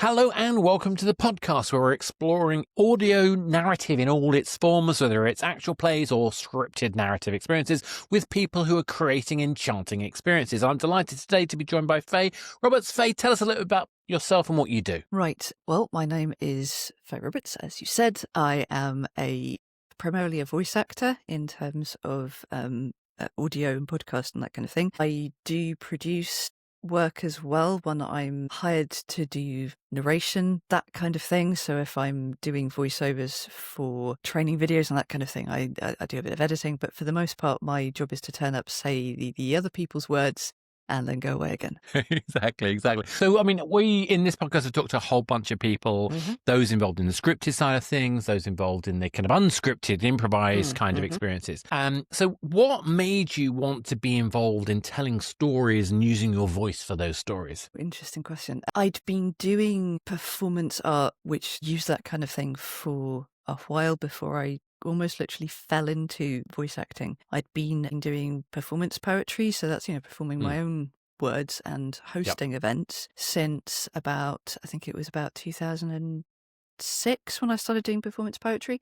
Hello and welcome to the podcast where we're exploring audio narrative in all its forms, whether it's actual plays or scripted narrative experiences with people who are creating enchanting experiences. I'm delighted today to be joined by Faye Roberts. Faye, tell us a little bit about yourself and what you do. Right. Well, my name is Faye Roberts, as you said. I am primarily a voice actor in terms of audio and podcast and that kind of thing. I do produce work as well when I'm hired to do narration, that kind of thing. So if I'm doing voiceovers for training videos and that kind of thing, I do a bit of editing. But for the most part, my job is to turn up, say the other people's words, and then go away again. Exactly. So, I mean, we in this podcast have talked to a whole bunch of people, those involved in the scripted side of things, those involved in the kind of unscripted, improvised kind of experiences. So what made you want to be involved in telling stories and using your voice for those stories? Interesting question. I'd been doing performance art, which used that kind of thing for a while before I almost literally fell into voice acting. I'd been doing performance poetry, so that's, performing my own words and hosting events since I think it was about 2006 when I started doing performance poetry.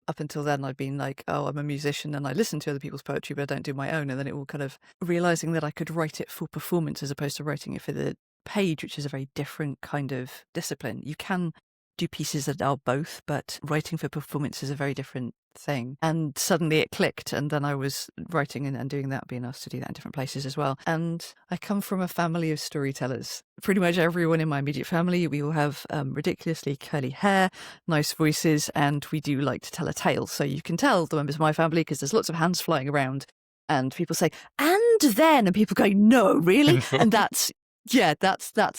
Up until then, I'd been like, oh, I'm a musician and I listen to other people's poetry, but I don't do my own. And then it all kind of realizing that I could write it for performance as opposed to writing it for the page, which is a very different kind of discipline. You can do pieces that are both, but writing for performance is a very different thing. And suddenly it clicked, and then I was writing and doing that, being asked to do that in different places as well. And I come from a family of storytellers. Pretty much everyone in my immediate family, we all have ridiculously curly hair, nice voices, and we do like to tell a tale. So you can tell the members of my family because there's lots of hands flying around, and people say, and then, and people go, no, really? And that's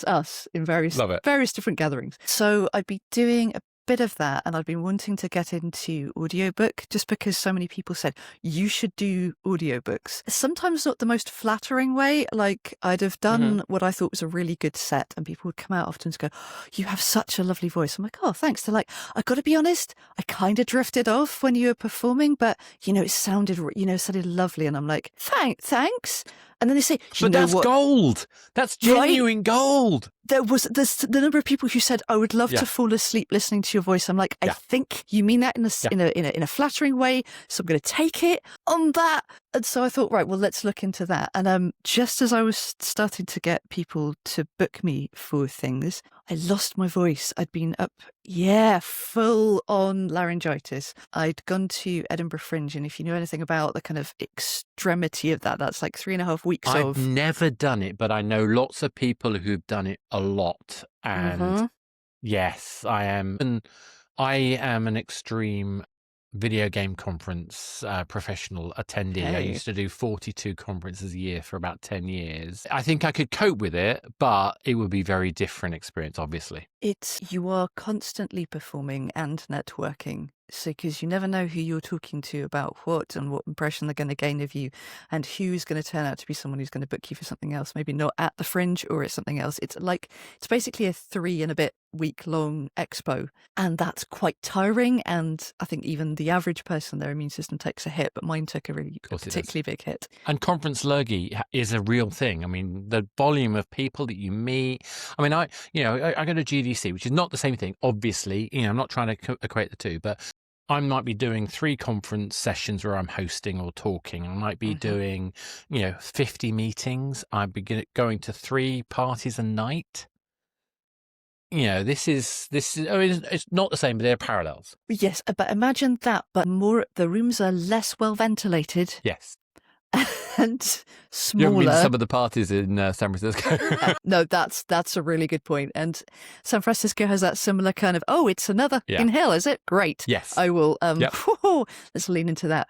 us in various different gatherings. So I'd be doing a bit of that, and I'd been wanting to get into audiobook just because so many people said you should do audiobooks. Sometimes not the most flattering way. Like I'd have done what I thought was a really good set, and people would come out often and go, you have such a lovely voice. I'm like, oh, thanks. They're like, I got to be honest, I kind of drifted off when you were performing, but it sounded lovely. And I'm like, thanks. And then they say, but that's gold. That's genuine gold. There's the number of people who said, I would love to fall asleep listening to your voice. I'm like, I think you mean that in a flattering way. So I'm going to take it on that. And so I thought, right, well, let's look into that. And just as I was starting to get people to book me for things, I lost my voice. I'd been up, full on laryngitis. I'd gone to Edinburgh Fringe. And if you know anything about the kind of extremity of that, that's like 3.5 weeks I've never done it, but I know lots of people who've done it a lot. And yes, I am. And I am an extreme video game conference professional attendee. I used to do 42 conferences a year for about 10 years. I think I could cope with it, but it would be a very different experience, obviously. You are constantly performing and networking. So, because you never know who you're talking to about what and what impression they're going to gain of you, and who's going to turn out to be someone who's going to book you for something else, maybe not at the Fringe or it's something else. It's basically a 3-and-a-bit-week long expo, and that's quite tiring. And I think even the average person, their immune system takes a hit, but mine took a particularly big hit. And conference lurgy is a real thing. I mean, the volume of people that you meet. I mean, I go to GDC, which is not the same thing, obviously. I'm not trying to equate the two, but I might be doing 3 conference sessions where I'm hosting or talking. I might be doing, 50 meetings. I'd be going to 3 parties a night. This is. I mean, it's not the same, but there are parallels. Yes, but imagine that. But the rooms are less well ventilated. Yes. And smaller. You haven't been to some of the parties in San Francisco? No, that's a really good point. And San Francisco has that similar kind of, it's another inhale, is it? Great. Yes. I will, let's lean into that.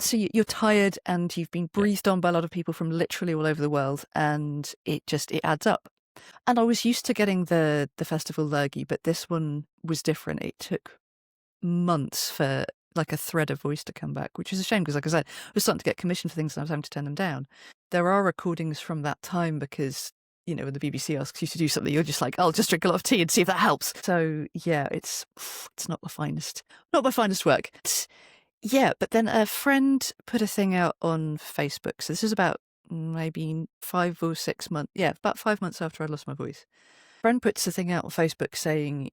So you're tired and you've been breathed on by a lot of people from literally all over the world, and it adds up. And I was used to getting the festival lurgy, but this one was different. It took months for like a thread of voice to come back, which is a shame because, like I said, I was starting to get commissioned for things and I was having to turn them down. There are recordings from that time because, when the BBC asks you to do something, you're just like, I'll just drink a lot of tea and see if that helps. So yeah, it's not my finest work. But then a friend put a thing out on Facebook. So this is about maybe 5 or 6 months. Yeah, about 5 months after I lost my voice. Friend puts a thing out on Facebook saying,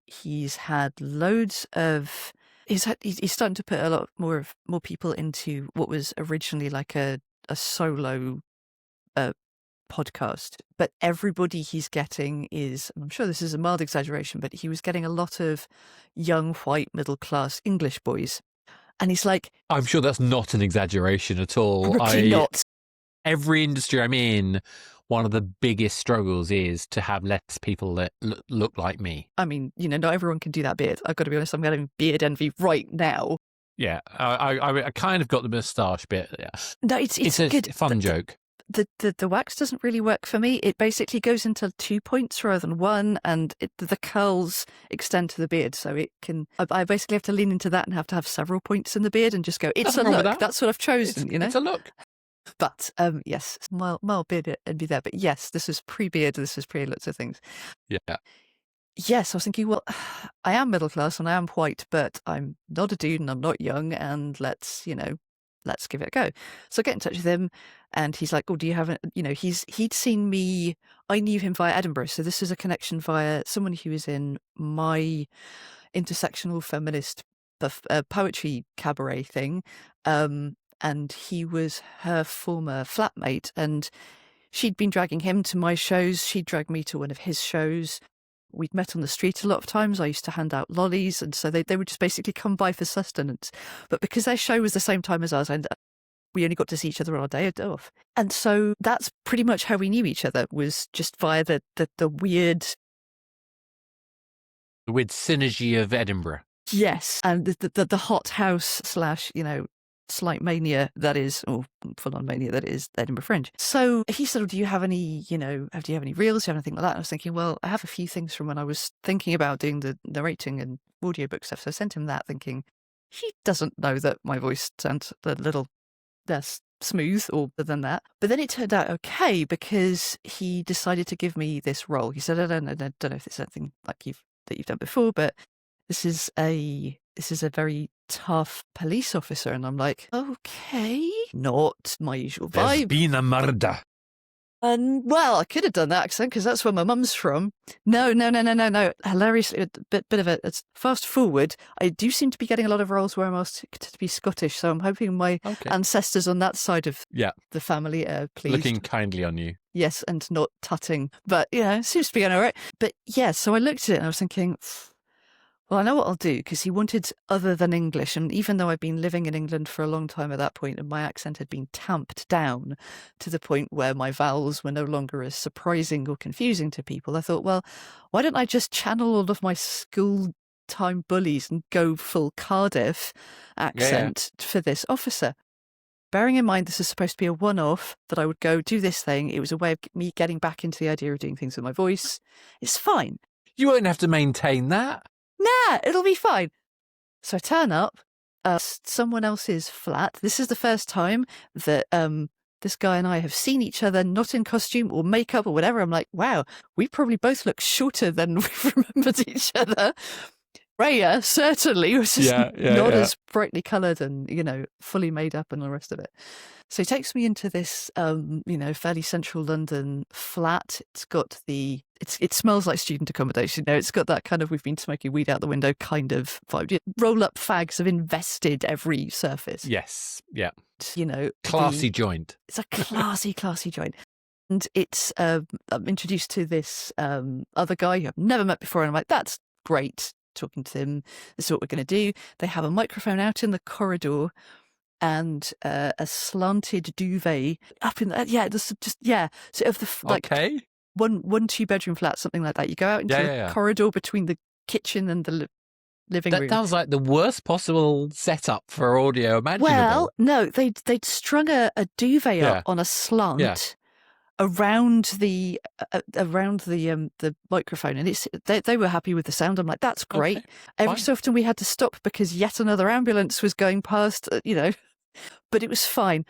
he's had loads of. He's starting to put a lot more people into what was originally like a solo podcast, but everybody he's getting is, and I'm sure this is a mild exaggeration, but he was getting a lot of young white middle class English boys, and he's like, I'm sure that's not an exaggeration at all. probably not. Every industry I'm in, one of the biggest struggles is to have less people that look like me. I mean, not everyone can do that beard. I've got to be honest, I'm getting beard envy right now. Yeah, I kind of got the moustache bit. Yeah. No, it's a good, fun joke. The wax doesn't really work for me. It basically goes into 2 points rather than one, and the curls extend to the beard, so it can. I basically have to lean into that and have to have several points in the beard and just go. It's a look. That's what I've chosen. It's a look. But yes, mild beard envy there. But yes, this is pre-beard. This is pre lots of things. Yeah. Yes, I was thinking, well, I am middle class and I am white, but I'm not a dude and I'm not young, and let's give it a go. So I get in touch with him, and he's like, oh, do you have he'd seen me. I knew him via Edinburgh, so this is a connection via someone who was in my intersectional feminist poetry cabaret thing, and he was her former flatmate, and she'd been dragging him to my shows. She'd dragged me to one of his shows. We'd met on the street a lot of times. I used to hand out lollies, and so they would just basically come by for sustenance. But because their show was the same time as ours, and we only got to see each other on our day off. And so that's pretty much how we knew each other, was just via the weird... The weird synergy of Edinburgh. Yes, and the hot house / slight mania that is, or full-on mania that is Edinburgh Fringe. So he said, do you have any, do you have any reels? Do you have anything like that? And I was thinking, well, I have a few things from when I was thinking about doing the narrating and audiobook stuff. So I sent him that thinking, he doesn't know that my voice sounds a little less smooth or than that. But then it turned out okay, because he decided to give me this role. He said, I don't know if it's anything like that you've done before, but this is a very tough police officer. And I'm like, okay, not my usual vibe. There's been a murder. And well, I could have done that accent because that's where my mum's from. No. Hilariously, a bit of it's fast forward. I do seem to be getting a lot of roles where I'm asked to be Scottish, so I'm hoping my ancestors on that side of the family are pleased. Looking kindly on you. Yes, and not tutting. But, it seems to be going all right. But yeah, so I looked at it and I was thinking, well, I know what I'll do, because he wanted other than English. And even though I'd been living in England for a long time at that point, and my accent had been tamped down to the point where my vowels were no longer as surprising or confusing to people, I thought, well, why don't I just channel all of my school time bullies and go full Cardiff accent for this officer? Bearing in mind this is supposed to be a one-off, that I would go do this thing. It was a way of me getting back into the idea of doing things with my voice. It's fine. You won't have to maintain that. Nah, it'll be fine. So I turn up, someone else's flat. This is the first time that this guy and I have seen each other not in costume or makeup or whatever. I'm like, wow, we probably both look shorter than we've remembered each other. Raya certainly was just not as brightly coloured and, fully made up and all the rest of it. So he takes me into this, fairly central London flat. It's got it smells like student accommodation. It's got that kind of, we've been smoking weed out the window kind of vibe. Roll up fags have invested every surface. Yes. Yeah. Classy joint. It's a classy joint. And it's, I'm introduced to this other guy who I've never met before. And I'm like, that's great. Talking to him, this is what we're going to do. They have a microphone out in the corridor and a slanted duvet up in the, sort of the one 2-bedroom flat, something like that. You go out into the corridor between the kitchen and the living room. That sounds like the worst possible setup for audio imaginable. Well, no, they'd strung a duvet up on a slant around the microphone, and they were happy with the sound. I'm like, that's great. Every so often we had to stop because yet another ambulance was going past, but it was fine.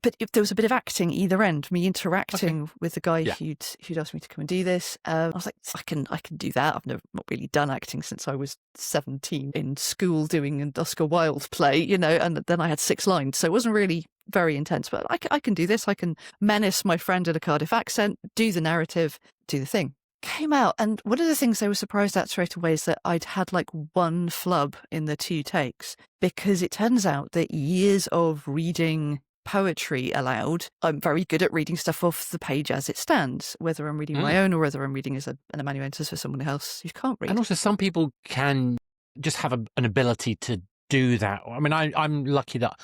But there was a bit of acting either end, me interacting with the guy who'd asked me to come and do this. I was like, I can do that. I've not really done acting since I was 17 in school doing an Oscar Wilde play, and then I had 6 lines. So it wasn't really very intense, but I can do this. I can menace my friend in a Cardiff accent, do the narrative, do the thing. came out, and one of the things they were surprised at straight away is that I'd had like one flub in the 2 takes, because it turns out that years of reading poetry aloud, I'm very good at reading stuff off the page as it stands, whether I'm reading my own or whether I'm reading as an amanuensis for someone else who can't read. And also, some people can just have an ability to do that. I mean, I'm lucky that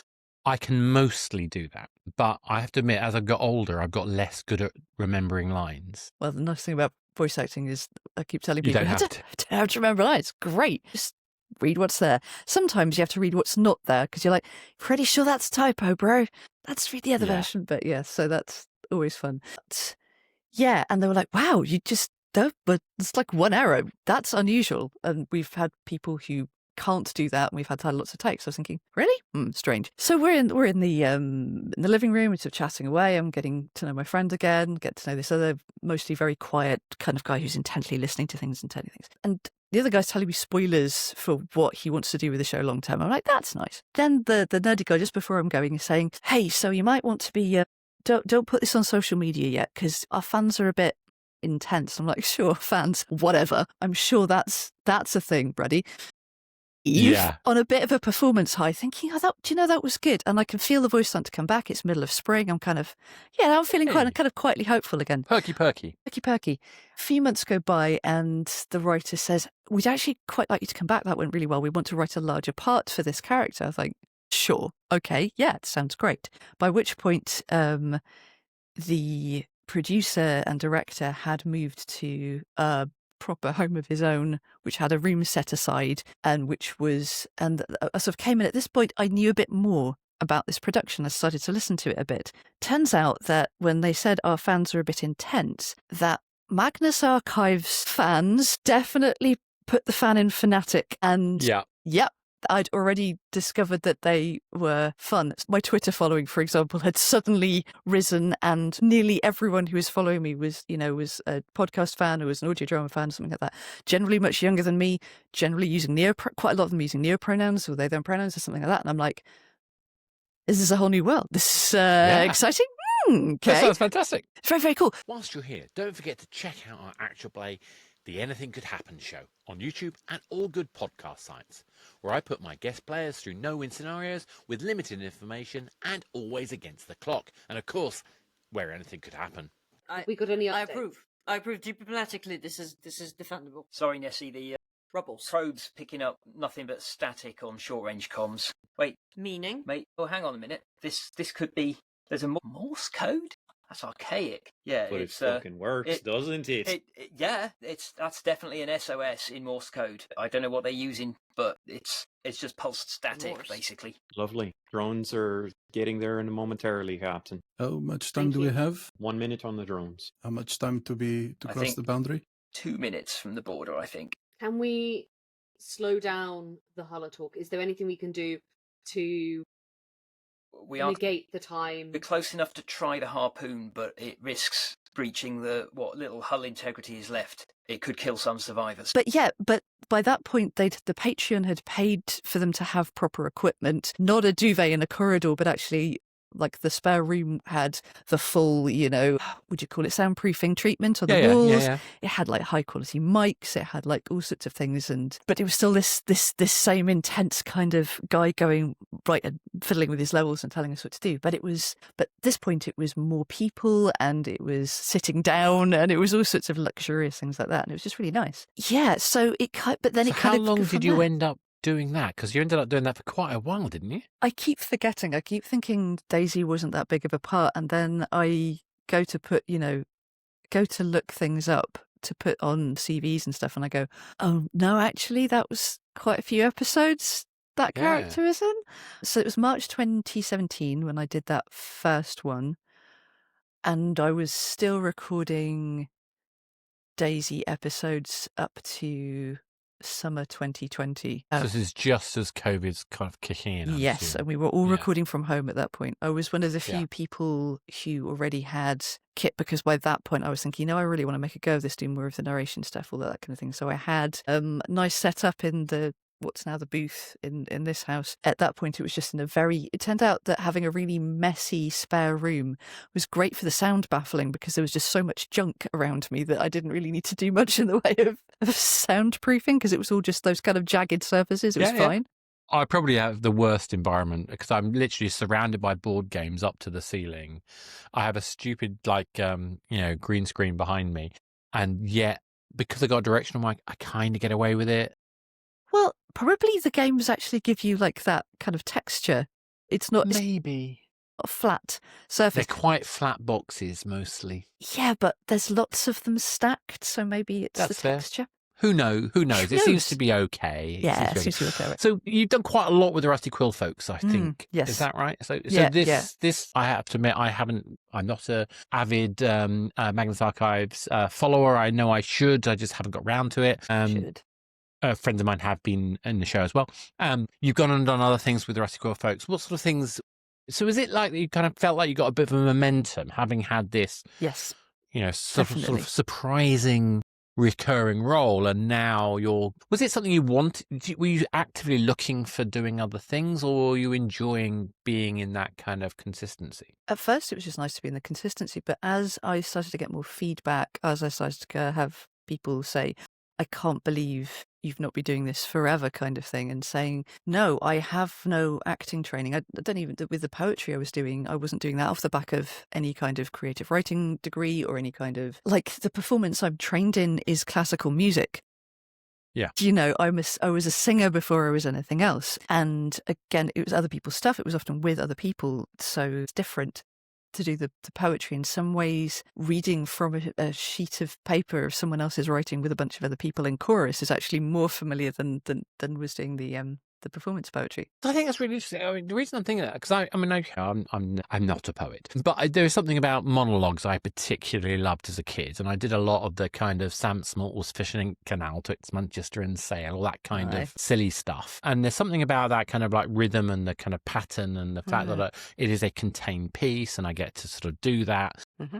I can mostly do that, but I have to admit, as I've got older, I've got less good at remembering lines. Well, the nice thing about voice acting is I keep telling You people, don't you don't have to remember lines. Great. Just read what's there. Sometimes you have to read what's not there because you're like, pretty sure that's a typo, bro. Let's read the other version. But yeah, so that's always fun. But yeah, and they were like, wow, you just don't, but it's like one error. That's unusual. And we've had people who can't do that, and we've had lots of takes. I was thinking, really? Strange. So we're in the living room, sort of chatting away. I'm getting to know my friend again, get to know this other mostly very quiet kind of guy who's intently listening to things and telling things. And the other guy's telling me spoilers for what he wants to do with the show long term. I'm like, that's nice. Then the nerdy guy just before I'm going is saying, hey, so you might want to be don't put this on social media yet because our fans are a bit intense. I'm like, sure, fans, whatever. I'm sure that's a thing, buddy. Eve on a bit of a performance high, thinking, that was good. And I can feel the voice starting to come back. It's middle of spring. I'm kind of, I'm feeling kind of quietly hopeful again. Perky. A few months go by and the writer says, we'd actually quite like you to come back. That went really well. We want to write a larger part for this character. I was like, sure. Okay. Yeah, it sounds great. By which point, the producer and director had moved to a proper home of his own, which had a room set aside, and I sort of came in at this point. I knew a bit more about this production. I started to listen to it a bit. Turns out that when they said our fans are a bit intense, that Magnus Archives fans definitely put the fan in fanatic, and I'd already discovered that they were fun. My Twitter following, for example, had suddenly risen, and nearly everyone who was following me was a podcast fan or was an audio drama fan, something like that. Generally much younger than me, generally using quite a lot of them using neopronouns or they, them pronouns or something like that. And I'm like, is this a whole new world? This is exciting. Okay. That sounds fantastic. It's very, very cool. Whilst you're here, don't forget to check out our actual play, The Anything Could Happen Show, on YouTube and all good podcast sites, where I put my guest players through no-win scenarios with limited information and always against the clock. And of course, where anything could happen. We got any updates? I approve diplomatically. This is defendable. Sorry, Nessie, the Rubbles. probe's picking up nothing but static on short-range comms. Wait, Meaning? mate, oh, hang on a minute. This could be... There's a Morse code? That's archaic. Yeah, But it fucking works, doesn't it? That's definitely an SOS in Morse code. I don't know what they're using, but it's just pulsed static, Morse. basically. Lovely. Drones are getting there in momentarily, Captain. How much time Thank do you. we have? 1 minute on the drones. How much time to I cross think- the boundary? 2 minutes from the border, I think. Can we slow down the Hala talk? Is there anything we can do to We are negate the time? We're close enough to try the harpoon, but it risks breaching what little hull integrity is left. It could kill some survivors. But by that point, the Patreon had paid for them to have proper equipment, not a duvet in a corridor, but actually like the spare room had the full, would you call it soundproofing treatment on the walls? Yeah. It had like high quality mics. It had like all sorts of things, but it was still this same intense kind of guy going right and fiddling with his levels and telling us what to do. But at this point, it was more people, and it was sitting down, and it was all sorts of luxurious things like that, and it was just really nice. Yeah. So How long did you end up doing that? Because you ended up doing that for quite a while, didn't you? I keep forgetting. I keep thinking Daisy wasn't that big of a part, and then I go to look things up to put on CVs and stuff, and I go, oh no, actually that was quite a few episodes that character is in. So it was March 2017 when I did that first one, and I was still recording Daisy episodes up to summer 2020. So this is just as COVID's kind of kicking in. I'm Yes, assuming. and we were all Yeah. recording from home at that point. I was one of the few people who already had kit, because by that point I was thinking, I really want to make a go of this, doing more of the narration stuff, all that kind of thing. So I had nice setup in the what's now the booth in this house. At that point, it was just it turned out that having a really messy spare room was great for the sound baffling, because there was just so much junk around me that I didn't really need to do much in the way of soundproofing, because it was all just those kind of jagged surfaces. It was fine. I probably have the worst environment because I'm literally surrounded by board games up to the ceiling. I have a stupid green screen behind me, and yet because I got a directional mic, I kind of get away with it. Well, probably the games actually give you like that kind of texture. It's not maybe a flat surface. They're quite flat boxes mostly. Yeah, but there's lots of them stacked, so maybe it's That's the fair. texture. Who knows? It seems to be okay. Yeah, it seems to be okay. Right? So you've done quite a lot with the Rusty Quill folks, I think. Yes. Is that right? So Yeah, this I have to admit, I'm not a avid Magnus Archives follower. I know I should. I just haven't got round to it. Should. Friends of mine have been in the show as well. You've gone and done other things with the Rusty Quill folks. What sort of things? So is it like that you kind of felt like you got a bit of a momentum having had this? Yes. Sort of surprising recurring role, and now was it something you wanted? Were you actively looking for doing other things, or were you enjoying being in that kind of consistency? At first it was just nice to be in the consistency, but as I started to get more feedback, as I started to have people say, I can't believe you've not been doing this forever, kind of thing, and saying, no, I have no acting training. I don't even, with the poetry I was doing, I wasn't doing that off the back of any kind of creative writing degree or any kind of, like, the performance I'm trained in is classical music. Yeah. I was a singer before I was anything else. And again, it was other people's stuff. It was often with other people. So it's different to do the poetry. In some ways, reading from a sheet of paper of someone else's writing with a bunch of other people in chorus is actually more familiar than was doing the performance poetry. I think that's really interesting. I mean, the reason I'm thinking that, because I'm not a poet, but there is something about monologues I particularly loved as a kid, and I did a lot of the kind of Sam Small's Fishing Canal twixt Manchester and Sale, all that kind of silly stuff. And there's something about that kind of like rhythm and the kind of pattern and the fact that it is a contained piece, and I get to sort of do that. Mm-hmm.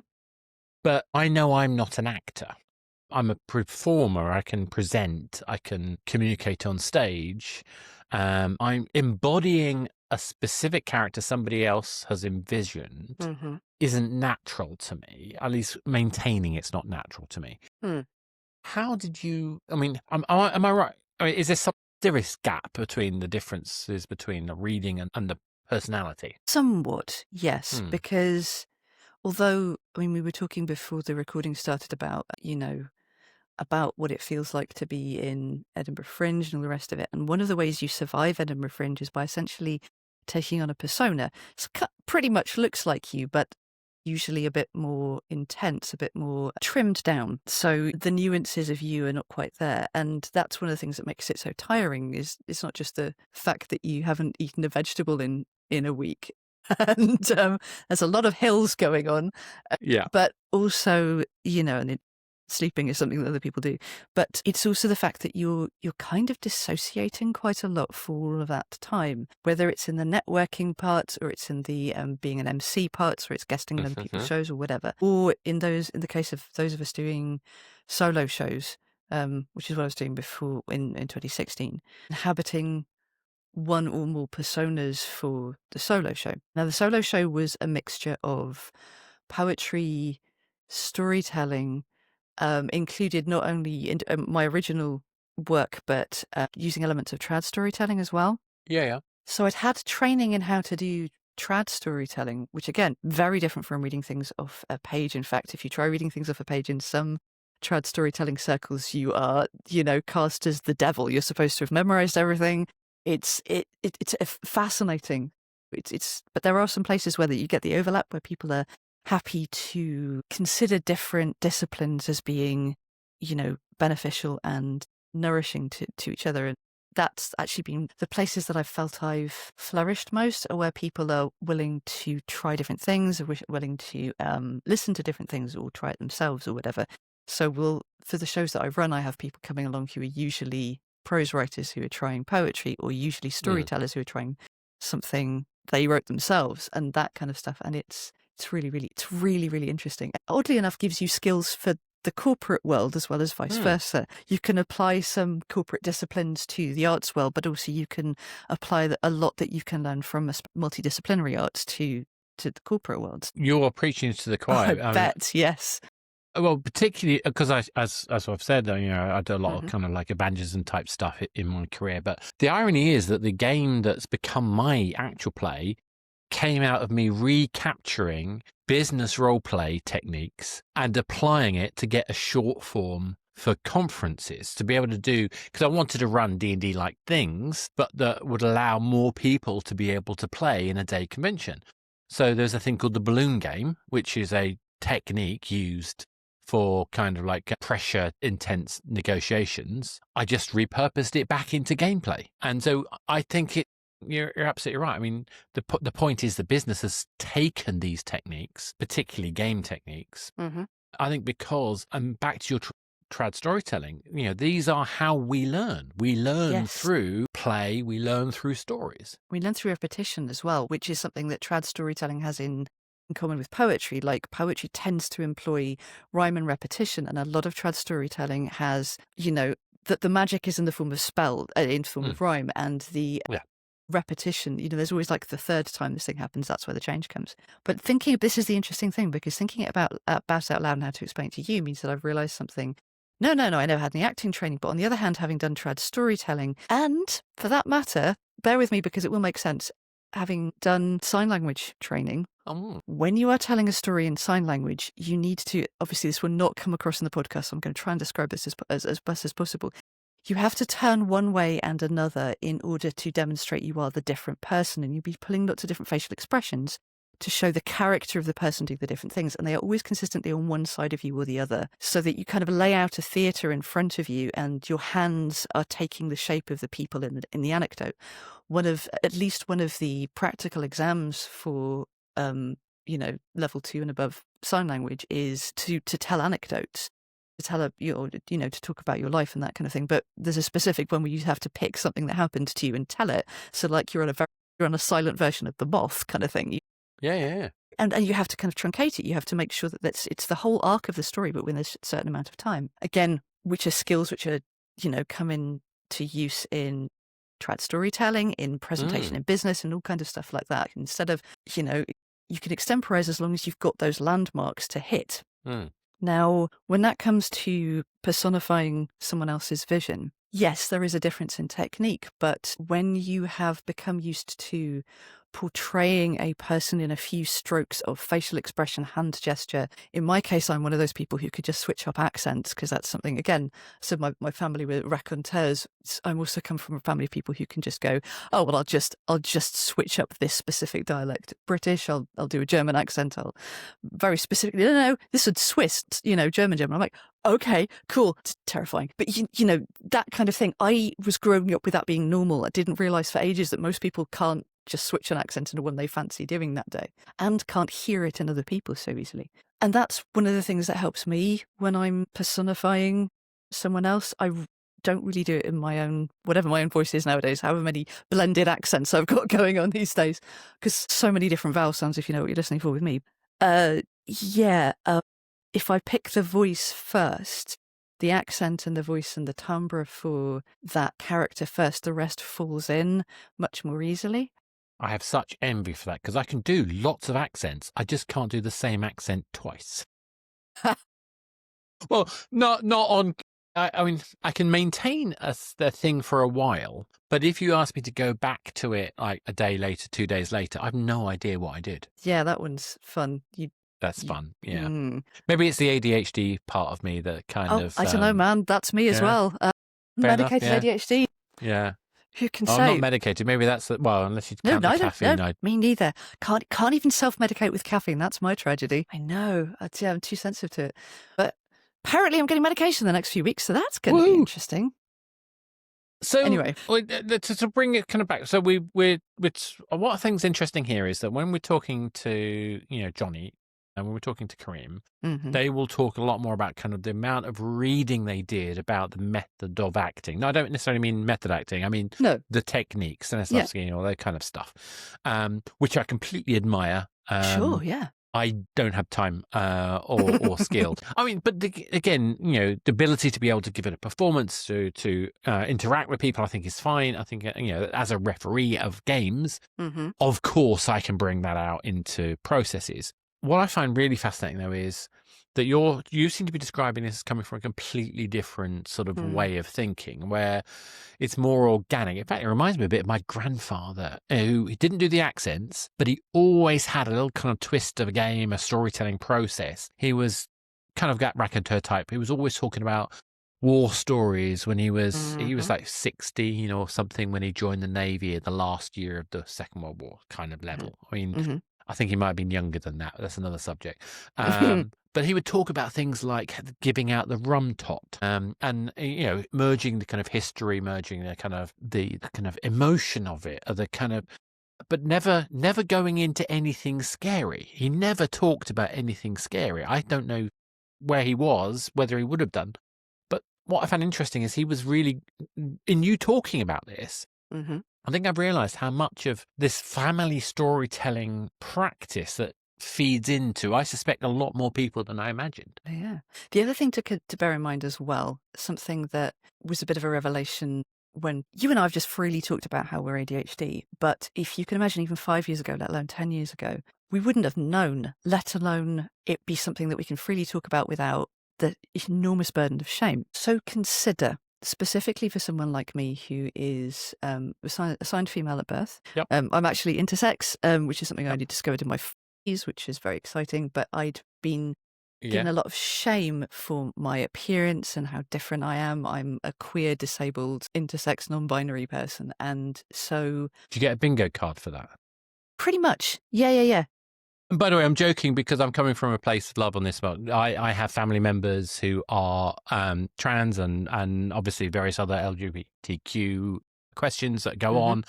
But I know I'm not an actor. I'm a performer. I can present. I can communicate on stage. I'm embodying a specific character somebody else has envisioned. Mm-hmm. Isn't natural to me. At least maintaining it's not natural to me. How did you? I mean, am I right? I mean, is there some serious gap between the differences between the reading and the personality? Somewhat, yes, because although, I mean, we were talking before the recording started about, about what it feels like to be in Edinburgh Fringe and all the rest of it. And one of the ways you survive Edinburgh Fringe is by essentially taking on a persona. It pretty much looks like you, but usually a bit more intense, a bit more trimmed down. So the nuances of you are not quite there. And that's one of the things that makes it so tiring, is it's not just the fact that you haven't eaten a vegetable in a week. And there's a lot of hills going on. Yeah. But also, and sleeping is something that other people do. But it's also the fact that you're kind of dissociating quite a lot for all of that time, whether it's in the networking parts or it's in the being an MC parts or it's guesting in other people's shows or whatever. Or in the case of those of us doing solo shows, which is what I was doing before in 2016, inhabiting one or more personas for the solo show. Now, the solo show was a mixture of poetry, storytelling, included not only in my original work, but using elements of trad storytelling as well. Yeah. So I'd had training in how to do trad storytelling, which again, very different from reading things off a page. In fact, if you try reading things off a page in some trad storytelling circles, you are, cast as the devil. You're supposed to have memorized everything. It's fascinating. But there are some places where you get the overlap where people are happy to consider different disciplines as being, beneficial and nourishing to each other. And that's actually been the places that I've felt I've flourished most, are where people are willing to try different things, or willing to listen to different things or try it themselves or whatever. So for the shows that I run, I have people coming along who are usually prose writers who are trying poetry, or usually storytellers who are trying something they wrote themselves and that kind of stuff. And it's really, really interesting. Oddly enough, gives you skills for the corporate world as well as vice versa. You can apply some corporate disciplines to the arts world, but also you can apply a lot that you can learn from multidisciplinary arts to the corporate world. You're preaching to the Oh, choir. I bet, yes. Well, particularly because as I've said, I do a lot Mm-hmm. of kind of like evangelism type stuff in my career. But the irony is that the game that's become my actual play came out of me recapturing business role play techniques and applying it to get a short form for conferences to be able to do, because I wanted to run D&D like things, but that would allow more people to be able to play in a day convention. So there's a thing called the balloon game, which is a technique used for kind of like pressure intense negotiations. I just repurposed it back into gameplay. And so I think you're absolutely right. I mean, the point is the business has taken these techniques, particularly game techniques. Mm-hmm. I think because, and back to your trad storytelling, these are how we learn. We learn through play. We learn through stories. We learn through repetition as well, which is something that trad storytelling has in common with poetry. Like poetry tends to employ rhyme and repetition, and a lot of trad storytelling has, that the magic is in the form of spell, in the form of rhyme, and the repetition, there's always like the third time this thing happens, that's where the change comes. But this is the interesting thing, because thinking about out loud and how to explain it to you means that I've realized something. No, I never had any acting training, but on the other hand, having done trad storytelling, and for that matter, bear with me because it will make sense, having done sign language training, when you are telling a story in sign language, you need to, obviously this will not come across in the podcast, so I'm going to try and describe this as best as possible. You have to turn one way and another in order to demonstrate you are the different person, and you'll be pulling lots of different facial expressions to show the character of the person doing the different things, and they are always consistently on one side of you or the other, so that you kind of lay out a theatre in front of you and your hands are taking the shape of the people in the anecdote. At least one of the practical exams for level 2 and above sign language is to tell anecdotes, to tell to talk about your life and that kind of thing. But there's a specific one where you have to pick something that happened to you and tell it. So like you're on a silent version of the moth kind of thing. Yeah. And you have to kind of truncate it. You have to make sure that it's the whole arc of the story, but within a certain amount of time. Again, which are skills which are, come into use in trad storytelling, in presentation in business, and all kinds of stuff like that. Instead of, you can extemporize as long as you've got those landmarks to hit. Now, when that comes to personifying someone else's vision, yes, there is a difference in technique, but when you have become used to portraying a person in a few strokes of facial expression, hand gesture. In my case, I'm one of those people who could just switch up accents, because that's something, again, so my family were raconteurs. I'm also come from a family of people who can just go, oh, well, I'll just switch up this specific dialect. British, I'll do a German accent. I'll very specifically, no, this is Swiss, German. I'm like, okay, cool. It's terrifying. But, that kind of thing. I was growing up with that being normal. I didn't realize for ages that most people can't just switch an accent into one they fancy doing that day, and can't hear it in other people so easily. And that's one of the things that helps me when I'm personifying someone else. I don't really do it in my own, whatever my own voice is nowadays, however many blended accents I've got going on these days, because so many different vowel sounds, if you know what you're listening for with me. If I pick the voice first, the accent and the voice and the timbre for that character first, the rest falls in much more easily. I have such envy for that, because I can do lots of accents. I just can't do the same accent twice. Well, not on. I mean, I can maintain the thing for a while, but if you ask me to go back to it like a day later, 2 days later, I have no idea what I did. Yeah, that one's fun. That's fun. Yeah. Maybe it's the ADHD part of me that kind of. I don't know, man. That's me as well. Medicated ADHD. Yeah. Who can say? I'm not medicated. Maybe that's unless you count the caffeine. No, me neither. Can't even self-medicate with caffeine. That's my tragedy. I know. I'm too sensitive to it. But apparently, I'm getting medication the next few weeks, so that's going to be interesting. So anyway, to bring it kind of back, so what I think is interesting here is that when we're talking to Johnny. And when we're talking to Kareem, they will talk a lot more about kind of the amount of reading they did about the method of acting. No, I don't necessarily mean method acting. I mean the techniques and all that kind of stuff, which I completely admire. Sure, yeah. I don't have time or skill. I mean, but again, the ability to be able to give it a performance, to interact with people, I think is fine. I think, as a referee of games, of course, I can bring that out into processes. What I find really fascinating, though, is that you seem to be describing this as coming from a completely different sort of way of thinking, where it's more organic. In fact, it reminds me a bit of my grandfather, who he didn't do the accents, but he always had a little kind of twist of a game, a storytelling process. He was kind of that raconteur type. He was always talking about war stories when he was like 16 or something when he joined the Navy in the last year of the Second World War kind of level. I mean, I think he might have been younger than that. That's another subject. But he would talk about things like giving out the rum tot, and merging the kind of history, merging the kind of emotion of it, or the kind of, but never going into anything scary. He never talked about anything scary. I don't know where he was, whether he would have done. But what I found interesting is he was really, in you talking about this, I think I've realised how much of this family storytelling practice that feeds into, I suspect, a lot more people than I imagined. Yeah. The other thing to bear in mind as well, something that was a bit of a revelation when you and I have just freely talked about how we're ADHD, but if you can imagine even 5 years ago, let alone 10 years ago, we wouldn't have known, let alone it be something that we can freely talk about without the enormous burden of shame. So consider, specifically for someone like me who is assigned female at birth. Yep. I'm actually intersex, which is something I only discovered in my 40s, which is very exciting, but I'd been given a lot of shame for my appearance and how different I am. I'm a queer, disabled, intersex, non-binary person, and so... Did you get a bingo card for that? Pretty much. Yeah. And by the way, I'm joking because I'm coming from a place of love on this one. I have family members who are trans and obviously various other LGBTQ questions that go on.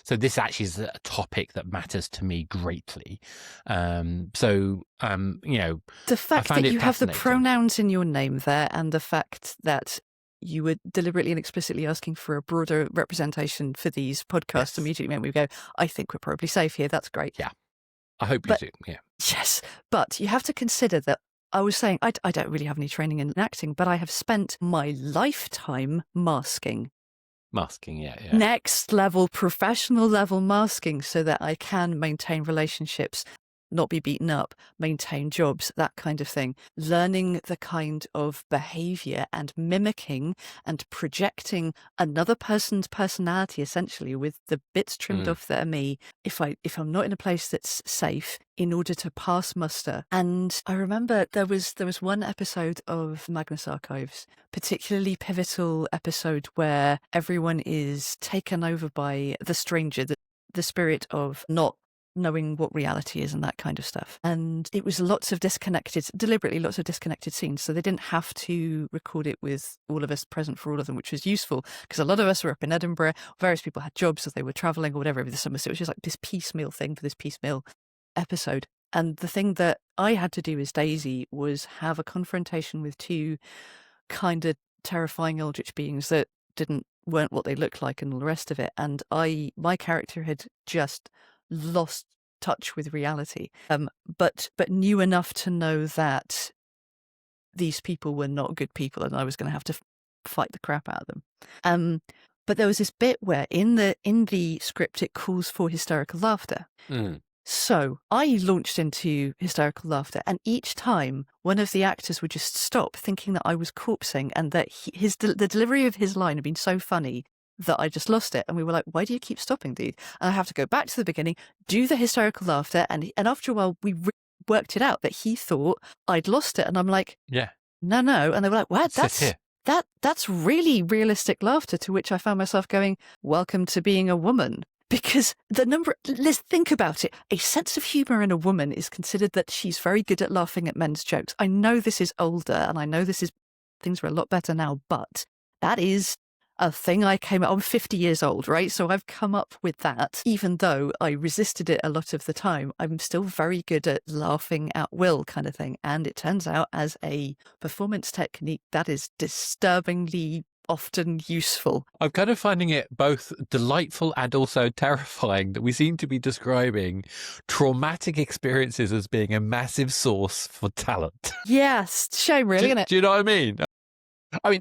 So this actually is a topic that matters to me greatly. The fact that you have the pronouns in your name there, and the fact that you were deliberately and explicitly asking for a broader representation for these podcasts immediately made me go, I think we're probably safe here. That's great. Yeah. I hope you do. Yeah. Yes. But you have to consider that I was saying I don't really have any training in acting, but I have spent my lifetime masking. Yeah. Next level, professional level masking, so that I can maintain relationships, not be beaten up, maintain jobs, that kind of thing. Learning the kind of behavior and mimicking and projecting another person's personality, essentially, with the bits trimmed off that are me, if I'm not in a place that's safe, in order to pass muster. And I remember there was one episode of Magnus Archives, particularly pivotal episode, where everyone is taken over by the stranger, the spirit of not knowing what reality is and that kind of stuff. And it was deliberately lots of disconnected scenes. So they didn't have to record it with all of us present for all of them, which was useful because a lot of us were up in Edinburgh. Various people had jobs, so they were traveling or whatever over the summer. So it was just like this piecemeal thing for this piecemeal episode. And the thing that I had to do as Daisy was have a confrontation with two kind of terrifying eldritch beings that weren't what they looked like and all the rest of it. And my character had just lost touch with reality, but knew enough to know that these people were not good people and I was going to have to fight the crap out of them. But there was this bit where in the script it calls for hysterical laughter. So I launched into hysterical laughter, and each time one of the actors would just stop, thinking that I was corpsing and that the delivery of his line had been so funny that I just lost it. And we were like, why do you keep stopping, dude? And I have to go back to the beginning, do the hysterical laughter. And after a while, we worked it out that he thought I'd lost it. And I'm like, yeah, no. And they were like, what? That's really realistic laughter, to which I found myself going, welcome to being a woman. Because let's think about it. A sense of humour in a woman is considered that she's very good at laughing at men's jokes. I know this is older and I know things are a lot better now, but that is a thing I'm 50 years old, right? So I've come up with that. Even though I resisted it a lot of the time, I'm still very good at laughing at will kind of thing. And it turns out as a performance technique, that is disturbingly often useful. I'm kind of finding it both delightful and also terrifying that we seem to be describing traumatic experiences as being a massive source for talent. Yes, shame, really, isn't it? Do you know what I mean?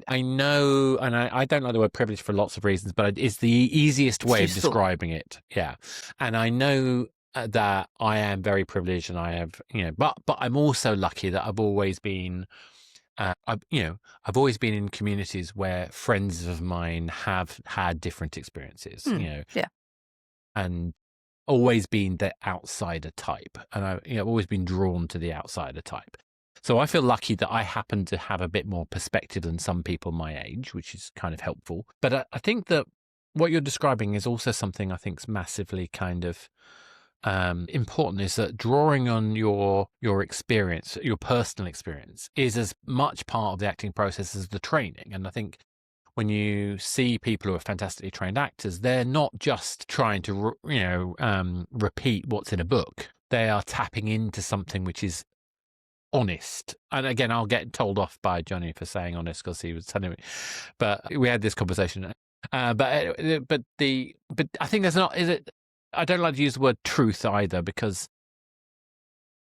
I know, and I don't like the word privilege for lots of reasons, but it's the easiest way of useful. describing it. Yeah. And I know that I am very privileged and I have, but I'm also lucky that I've always been, I've always been in communities where friends of mine have had different experiences, Yeah. and always been the outsider type. And I've always been drawn to the outsider type. So I feel lucky that I happen to have a bit more perspective than some people my age, which is kind of helpful. But I think that what you're describing is also something I think is massively kind of important, is that drawing on your experience, your personal experience, is as much part of the acting process as the training. And I think when you see people who are fantastically trained actors, they're not just trying to, repeat what's in a book. They are tapping into something which is honest. And again, I'll get told off by Johnny for saying honest because he was telling me, but we had this conversation. But I think there's not. Is it? I don't like to use the word truth either because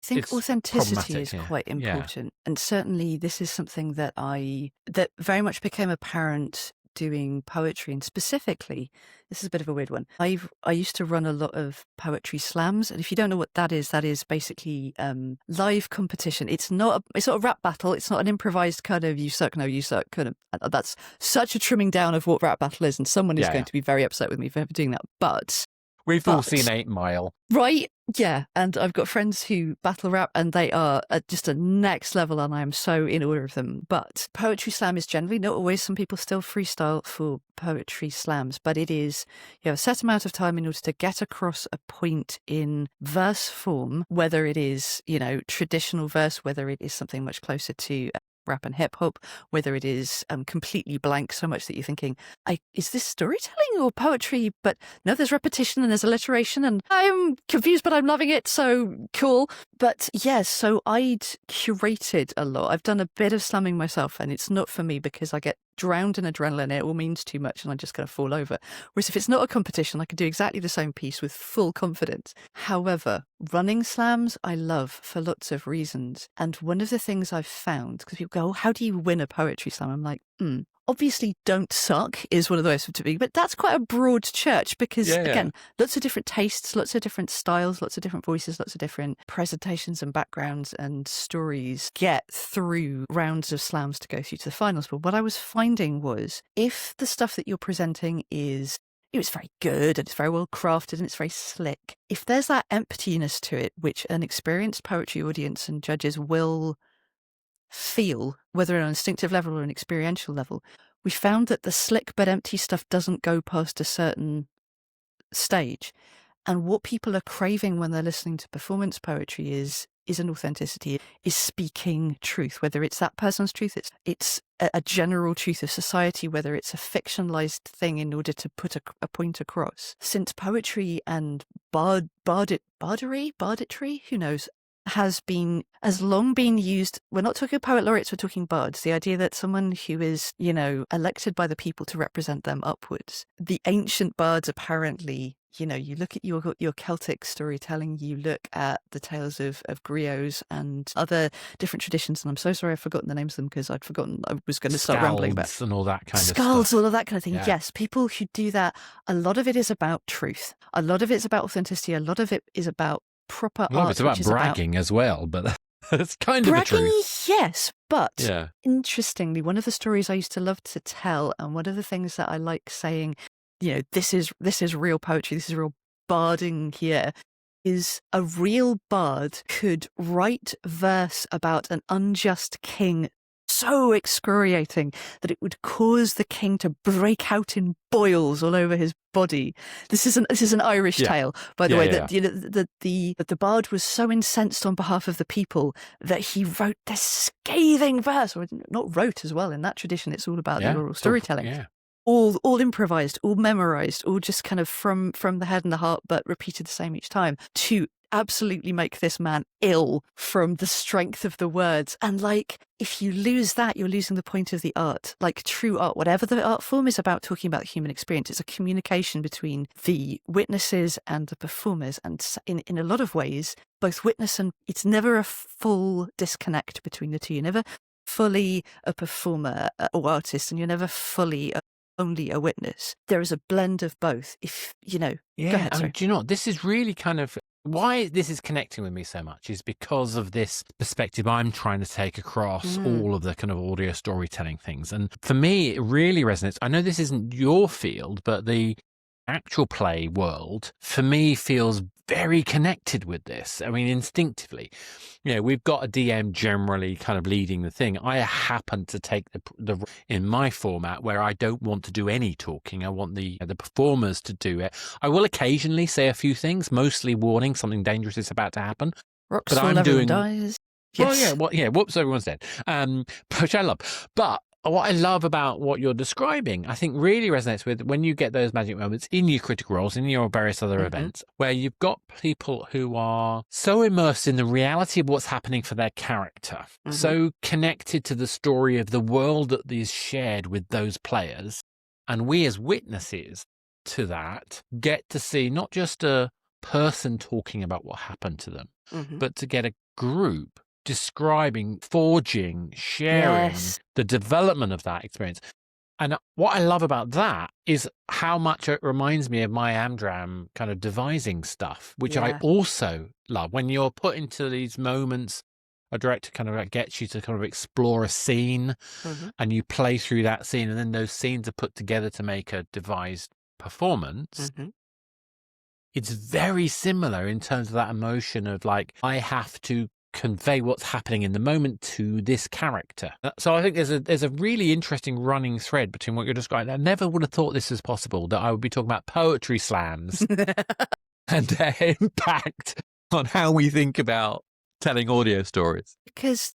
I think it's authenticity is problematic, quite yeah. important. And certainly this is something that very much became apparent doing poetry, and specifically, this is a bit of a weird one. I used to run a lot of poetry slams, and if you don't know what that is basically live competition. It's not a rap battle. It's not an improvised kind of you suck, no you suck kind of. That's such a trimming down of what rap battle is, and someone is going to be very upset with me for ever doing that. But we've all seen 8 Mile, right? Yeah, and I've got friends who battle rap, and they are at just a next level, and I am so in awe of them. But poetry slam is generally not always. Some people still freestyle for poetry slams, but it is you have a set amount of time in order to get across a point in verse form, whether it is traditional verse, whether it is something much closer to rap and hip hop, whether it is completely blank so much that you're thinking, is this storytelling or poetry? But no, there's repetition and there's alliteration, and I'm confused, but I'm loving it. So cool. But yes, so I'd curated a lot. I've done a bit of slamming myself, and it's not for me because I get drowned in adrenaline. It all means too much, and I just kind of fall over. Whereas if it's not a competition, I can do exactly the same piece with full confidence. However, running slams I love for lots of reasons. And one of the things I've found, because people go, oh, how do you win a poetry slam? I'm like, obviously don't suck is one of the ways to be, but that's quite a broad church because again, lots of different tastes, lots of different styles, lots of different voices, lots of different presentations and backgrounds and stories get through rounds of slams to go through to the finals. But what I was finding was if the stuff that you're presenting is it's very good and it's very well crafted and it's very slick, if there's that emptiness to it, which an experienced poetry audience and judges will feel, whether on an instinctive level or an experiential level, we found that the slick but empty stuff doesn't go past a certain stage. And what people are craving when they're listening to performance poetry is an authenticity, is speaking truth, whether it's that person's truth, it's a general truth of society, whether it's a fictionalized thing in order to put a point across. Since poetry and barditry, who knows, has long been used. We're not talking poet laureates, we're talking bards. The idea that someone who is, elected by the people to represent them upwards. The ancient bards apparently, you look at your Celtic storytelling, you look at the tales of griots and other different traditions, and I'm so sorry I've forgotten the names of them because I'd forgotten I was going to start rambling about and all that kind of skulls, stuff. all of that kind of thing. Yeah. Yes, people who do that, a lot of it is about truth. A lot of it's about authenticity. A lot of it is about proper art. It's about bragging as well, but it's kind of the truth. Yes, but interestingly, one of the stories I used to love to tell, and one of the things that I like saying, this is real poetry, this is real barding here, is a real bard could write verse about an unjust king so excoriating that it would cause the king to break out in boils all over his body. This is an Irish tale, by the way. That the bard was so incensed on behalf of the people that he wrote this scathing verse, or not wrote as well. In that tradition, it's all about the oral storytelling. All improvised, all memorized, all just kind of from the head and the heart, but repeated the same each time, to absolutely make this man ill from the strength of the words. And like, if you lose that, you're losing the point of the art. Like true art, whatever the art form is about, talking about the human experience, it's a communication between the witnesses and the performers. And in a lot of ways, both witness and it's never a full disconnect between the two. You're never fully a performer or artist, and you're never fully only a witness. There is a blend of both. If you know, Yeah, go ahead, I mean, sorry. do you know what? This is really kind of why this is connecting with me so much is because of this perspective I'm trying to take across all of the kind of audio storytelling things. And for me, it really resonates. I know this isn't your field, but the actual play world for me feels very connected with this. I mean, instinctively, you know, we've got a DM generally kind of leading the thing. I happen to take the in my format where I don't want to do any talking. I want the performers to do it. I will occasionally say a few things, mostly warning something dangerous is about to happen. Rocks But fall, I'm everyone doing- dies. Well, Yes. whoops, everyone's dead. Which I love. But what I love about what you're describing, I think really resonates with when you get those magic moments in your critical roles, in your various other events, where you've got people who are so immersed in the reality of what's happening for their character, so connected to the story of the world that is shared with those players. And we as witnesses to that get to see not just a person talking about what happened to them, but to get a group describing, forging, sharing Yes. the development of that experience. And what I love about that is how much it reminds me of my Amdram kind of devising stuff, which I Yeah. also love. When you're put into these moments, a director kind of like gets you to kind of explore a scene and you play through that scene, and then those scenes are put together to make a devised performance. It's very similar in terms of that emotion of like, I have to convey what's happening in the moment to this character. So I think there's a really interesting running thread between what you're describing. I never would have thought this was possible, that I would be talking about poetry slams and their impact on how we think about telling audio stories. Because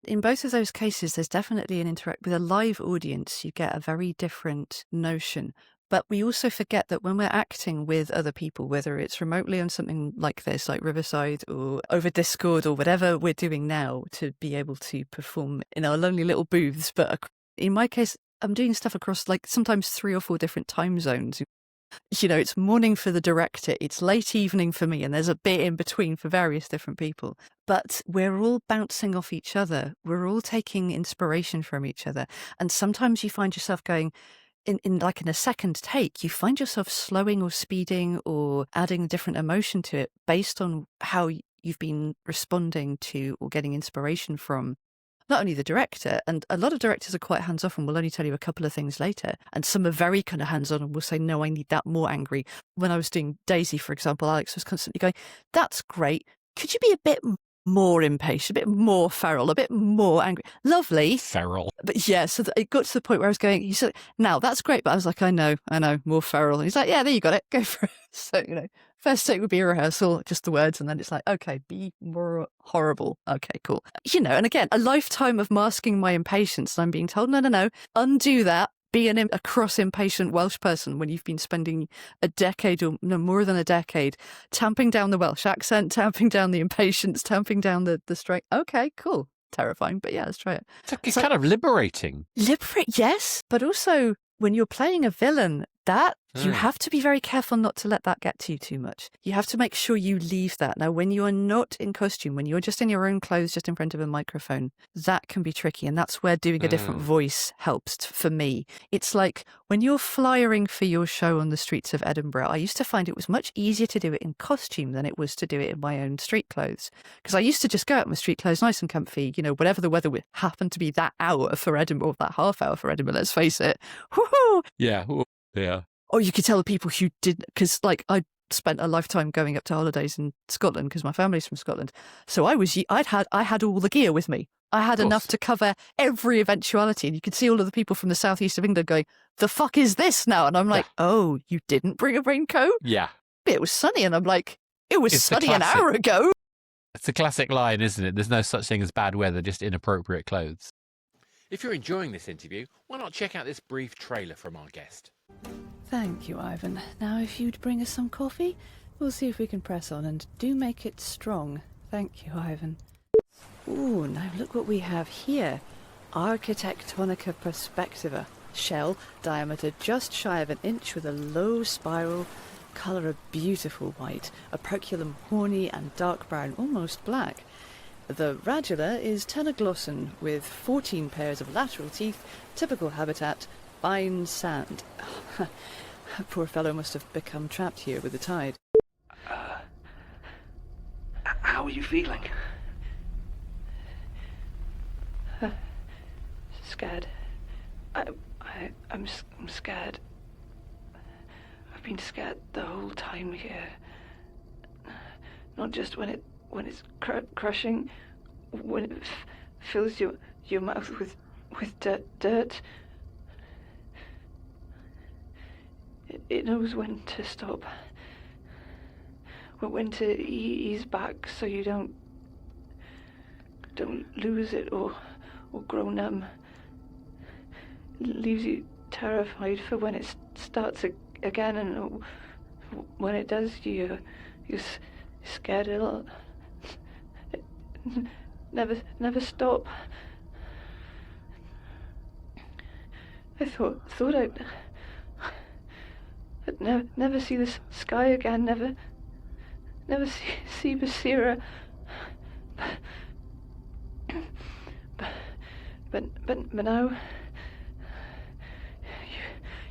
in both of those cases, there's definitely an interact with a live audience. You get a very different notion. But we also forget that when we're acting with other people, whether it's remotely on something like this, like Riverside, or over Discord, or whatever we're doing now to be able to perform in our lonely little booths. But in my case, I'm doing stuff across like sometimes 3 or 4 different time zones. You know, it's morning for the director, it's late evening for me, and there's a bit in between for various different people. But we're all bouncing off each other. We're all taking inspiration from each other. And sometimes you find yourself going, in a second take, you find yourself slowing or speeding or adding a different emotion to it based on how you've been responding to or getting inspiration from not only the director, and a lot of directors are quite hands-off and will only tell you a couple of things later, and some are very kind of hands-on and will say, no, I need that more angry. When I was doing Daisy, for example, Alex was constantly going, that's great, could you be a bit more impatient, a bit more feral, a bit more angry? Lovely. Feral. But yeah, so it got to the point where I was going, he said, now that's great, but I was like, I know, more feral. And he's like, yeah, there you got it, go for it. So, you know, first take would be a rehearsal, just the words, and then it's like, okay, be more horrible. Okay, cool. You know, and again, a lifetime of masking my impatience. And I'm being told, no, undo that. Be a cross-impatient Welsh person when you've been spending a decade or no more than a decade tamping down the Welsh accent, tamping down the impatience, tamping down the strength. Okay, cool. Terrifying, but yeah, let's try it. It's kind of liberating. Yes, but also when you're playing a villain, that you have to be very careful not to let that get to you too much. You have to make sure you leave that. Now, when you are not in costume, when you're just in your own clothes, just in front of a microphone, that can be tricky. And that's where doing a different voice helps for me. It's like when you're flyering for your show on the streets of Edinburgh, I used to find it was much easier to do it in costume than it was to do it in my own street clothes. Because I used to just go out in my street clothes, nice and comfy, you know, whatever the weather happened to be that hour for Edinburgh, or that half hour for Edinburgh, let's face it. Woohoo! Yeah. Yeah. Or you could tell the people who didn't, because like I spent a lifetime going up to holidays in Scotland because my family's from Scotland. So I had all the gear with me. I had enough to cover every eventuality. And you could see all of the people from the southeast of England going, the fuck is this now? And I'm like, oh, you didn't bring a raincoat? Yeah. It was sunny. And I'm like, it was It's the sunny an classic. hour ago. It's a classic line, isn't it? There's no such thing as bad weather, just inappropriate clothes. If you're enjoying this interview, why not check out this brief trailer from our guest? Thank you, Ivan. Now, if you'd bring us some coffee, We'll see if we can press on, and do make it strong. Thank you, Ivan. Ooh, now look what we have here. Architectonica perspectiva. Shell, diameter just shy of an inch with a low spiral, colour a beautiful white, operculum horny and dark brown, almost black. The radula is tenaglossan with 14 pairs of lateral teeth, typical habitat, fine sand. Poor fellow must have become trapped here with the tide. How are you feeling? Scared. I'm scared. I've been scared the whole time here. Not just when it's crushing, when it fills your mouth with dirt. It knows when to stop. When to ease back so you don't lose it or grow numb. Leaves you terrified for when it starts again, and when it does, you're scared it'll never stop. I thought I'd never see the sky again, never see Basira. But now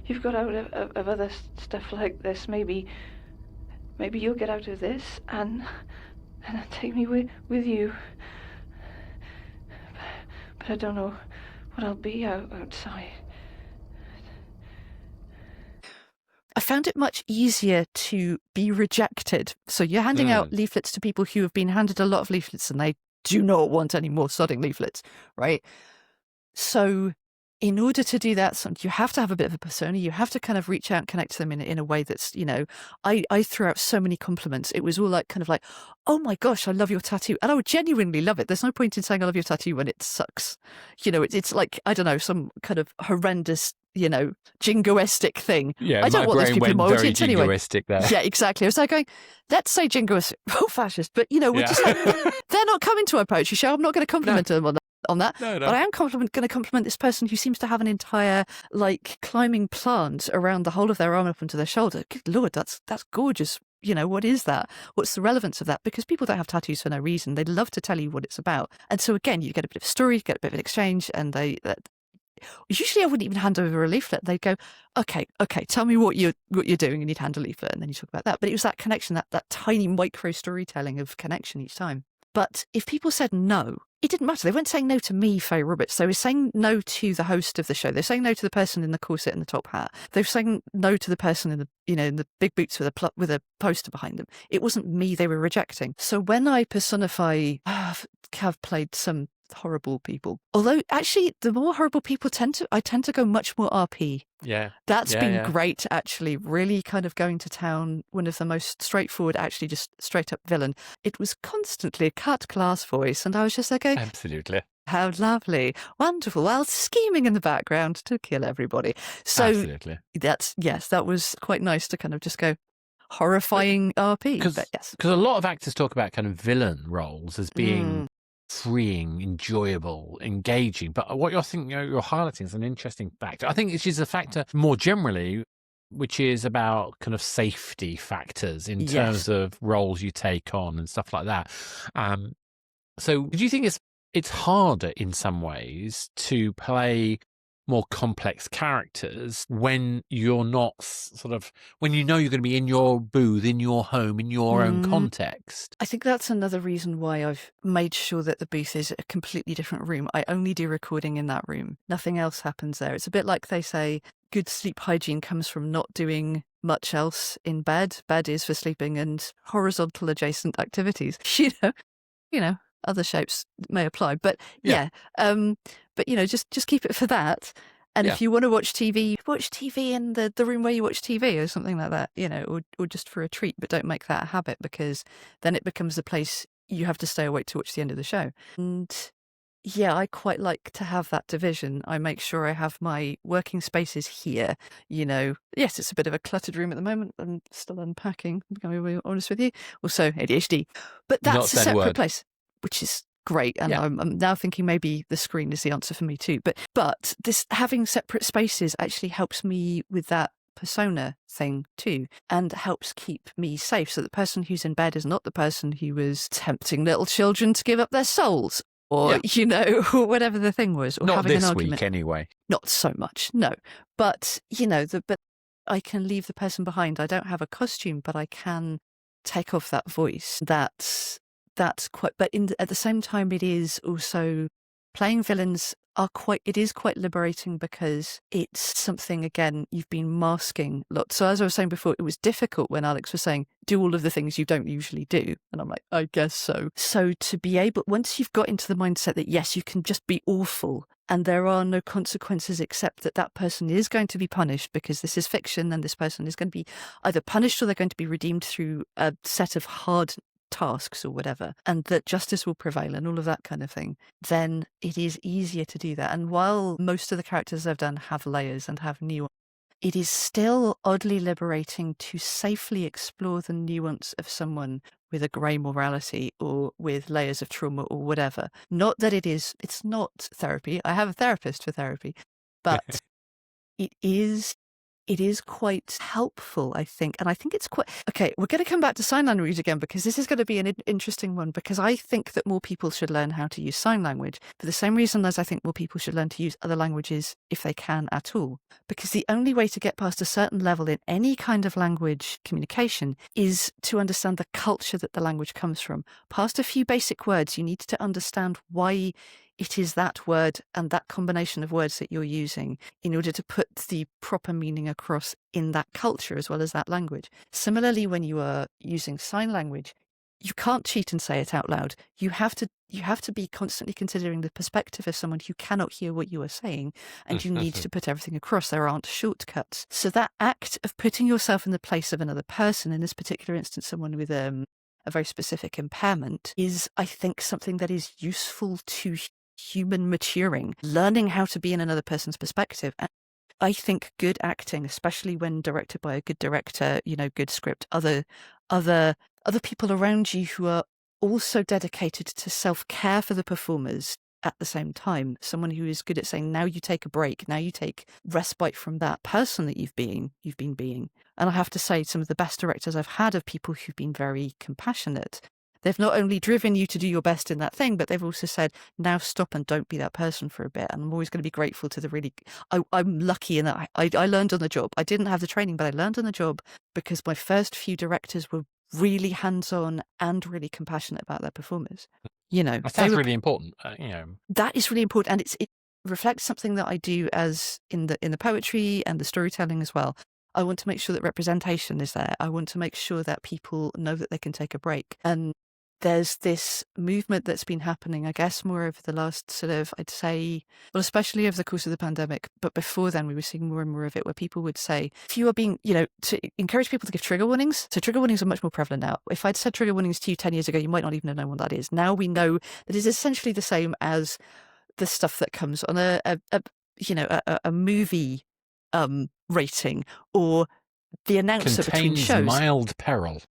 you've got out of other stuff like this. Maybe you'll get out of this and take me with you. But I don't know what I'll be outside. I found it much easier to be rejected. So you're handing out leaflets to people who have been handed a lot of leaflets and they do not want any more sodding leaflets, right? So in order to do that, you have to have a bit of a persona. You have to kind of reach out and connect to them in a way that's, I threw out so many compliments. It was all like, kind of like, oh my gosh, I love your tattoo. And I would genuinely love it. There's no point in saying I love your tattoo when it sucks. It's like, I don't know, some kind of horrendous, jingoistic thing. Yeah, I don't want those people in my very audience anyway. jingoistic there. Yeah, exactly. I was like going, let's say jingoistic, fascist, but we're just like, they're not coming to our poetry show. I'm not going to compliment them on that. No. But I am going to compliment this person who seems to have an entire climbing plant around the whole of their arm up onto their shoulder. Good Lord, that's gorgeous. What is that? What's the relevance of that? Because people don't have tattoos for no reason. They'd love to tell you what it's about. And so again, you get a bit of a story, you get a bit of an exchange, and usually I wouldn't even hand over a leaflet. They'd go, okay, tell me what you're doing, and you'd hand a leaflet, and then you talk about that. But it was that connection, that tiny micro storytelling of connection each time. But if people said no, it didn't matter. They weren't saying no to me, Faye Roberts. They were saying no to the host of the show. They're saying no to the person in the corset and the top hat. They were saying no to the person in the in the big boots with a poster behind them. It wasn't me they were rejecting. So when I personify, have played some horrible people. Although actually, the more horrible people I tend to go much more RP. Yeah. That's been great, actually. Really kind of going to town. One of the most straightforward, actually just straight up villain. It was constantly a cut class voice, and I was just like, absolutely. How lovely, wonderful, while scheming in the background to kill everybody. So absolutely. that was quite nice to kind of just go horrifying RP. Because a lot of actors talk about kind of villain roles as being freeing, enjoyable, engaging. But what you're highlighting is an interesting factor. I think it is a factor more generally, which is about kind of safety factors in terms of roles you take on and stuff like that. So do you think it's harder in some ways to play more complex characters when you're not when you're going to be in your booth, in your home, in your own context? I think that's another reason why I've made sure that the booth is a completely different room. I only do recording in that room. Nothing else happens there. It's a bit like they say good sleep hygiene comes from not doing much else in bed. Bed is for sleeping and horizontal adjacent activities. Other shapes may apply, but just keep it for that. And if you want to watch TV in the room where you watch TV or something like that, or just for a treat, but don't make that a habit, because then it becomes a place you have to stay awake to watch the end of the show. And Yeah, I quite like to have that division. I make sure I have my working spaces here. Yes, it's a bit of a cluttered room at the moment. I'm still unpacking, I'm going to be honest with you. Also, ADHD. But Do not that's a say the separate word. place, which is great. And Yeah. I'm now thinking maybe the screen is the answer for me too. But this having separate spaces actually helps me with that persona thing too, and helps keep me safe. So the person who's in bed is not the person who was tempting little children to give up their souls. Or, or whatever the thing was, or Not having an this argument. week, anyway. Not so much, no. But, but I can leave the person behind. I don't have a costume, but I can take off that voice. That's quite, but at the same time, it is also playing villains it is quite liberating because it's something, again, you've been masking lots. So as I was saying before, it was difficult when Alex was saying, do all of the things you don't usually do. And I'm like, I guess so. So to be able, once you've got into the mindset that, yes, you can just be awful and there are no consequences except that person is going to be punished because this is fiction and this person is going to be either punished or they're going to be redeemed through a set of hard tasks or whatever, and that justice will prevail and all of that kind of thing, then it is easier to do that. And while most of the characters I've done have layers and have nuance, it is still oddly liberating to safely explore the nuance of someone with a grey morality or with layers of trauma or whatever. Not that it's not therapy. I have a therapist for therapy, but it is quite helpful, I think. And I think it's quite... Okay, we're going to come back to sign language again because this is going to be an interesting one, because I think that more people should learn how to use sign language for the same reason as I think more people should learn to use other languages if they can at all. Because the only way to get past a certain level in any kind of language communication is to understand the culture that the language comes from. Past a few basic words, you need to understand why it is that word and that combination of words that you're using in order to put the proper meaning across in that culture as well as that language. Similarly, when you are using sign language, you can't cheat and say it out loud. You have to be constantly considering the perspective of someone who cannot hear what you are saying, and you need to put everything across. There aren't shortcuts. So that act of putting yourself in the place of another person, in this particular instance, someone with a very specific impairment, is, I think, something that is useful to human maturing, learning how to be in another person's perspective. And I think good acting, especially when directed by a good director, good script, other people around you who are also dedicated to self-care for the performers at the same time. Someone who is good at saying, now you take a break, now you take respite from that person that you've been being. And I have to say, some of the best directors I've had are people who've been very compassionate. They've not only driven you to do your best in that thing, but they've also said, now stop and don't be that person for a bit. And I'm always going to be grateful to the really... I'm lucky in that I learned on the job. I didn't have the training, but I learned on the job because my first few directors were really hands-on and really compassionate about their performers. That's really important. That is really important, and it reflects something that I do as in the poetry and the storytelling as well. I want to make sure that representation is there. I want to make sure that people know that they can take a break. And there's this movement that's been happening, I guess, more over the last sort of, I'd say, well, especially over the course of the pandemic, but before then we were seeing more and more of it, where people would say, if you are being, to encourage people to give trigger warnings. So trigger warnings are much more prevalent now. If I'd said trigger warnings to you 10 years ago, you might not even know what that is. Now we know that it's essentially the same as the stuff that comes on a movie rating, or the announcer between Contains shows. mild peril.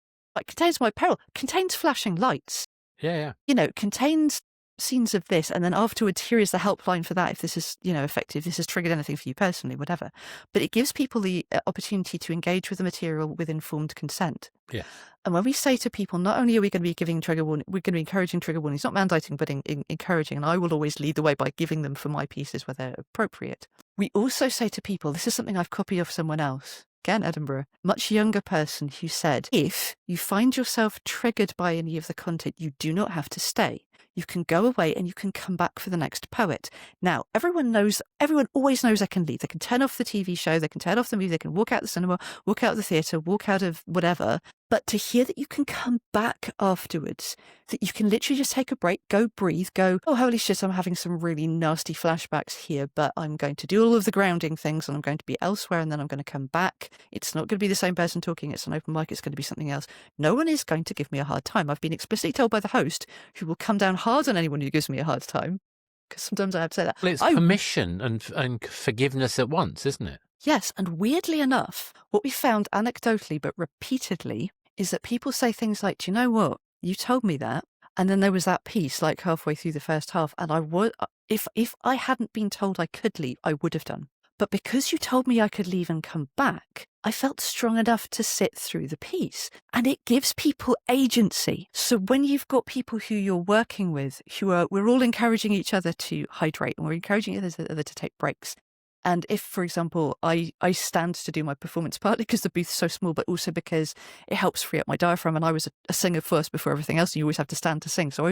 Contains my peril, contains flashing lights. Yeah. Contains scenes of this, and then afterwards here is the helpline for that if this is, effective, this has triggered anything for you personally, whatever. But it gives people the opportunity to engage with the material with informed consent. Yeah. And when we say to people, not only are we going to be giving trigger warning, we're going to be encouraging trigger warnings, not mandating, but encouraging. And I will always lead the way by giving them for my pieces where they're appropriate. We also say to people, this is something I've copied off someone else. Again, Edinburgh, much younger person, who said, if you find yourself triggered by any of the content, you do not have to stay. You can go away and you can come back for the next poet. Now, everyone always knows they can leave. They can turn off the TV show, they can turn off the movie, they can walk out the cinema, walk out of the theatre, walk out of whatever. But to hear that you can come back afterwards, that you can literally just take a break, go breathe, go, oh, holy shit, I'm having some really nasty flashbacks here, but I'm going to do all of the grounding things and I'm going to be elsewhere and then I'm going to come back. It's not going to be the same person talking. It's an open mic. It's going to be something else. No one is going to give me a hard time. I've been explicitly told by the host, who will come down hard on anyone who gives me a hard time, because sometimes I have to say that. Well, it's I permission and forgiveness at once, isn't it? Yes, and weirdly enough, what we found anecdotally but repeatedly is that people say things like, "Do you know what? You told me that." And then there was that piece like halfway through the first half, and I would, if I hadn't been told I could leave, I would have done. But because you told me I could leave and come back, I felt strong enough to sit through the piece. And it gives people agency. So when you've got people who you're working with, we're all encouraging each other to hydrate, and we're encouraging each other to take breaks. And if, for example, I stand to do my performance, partly because the booth's so small, but also because it helps free up my diaphragm. And I was a singer first before everything else, and you always have to stand to sing. So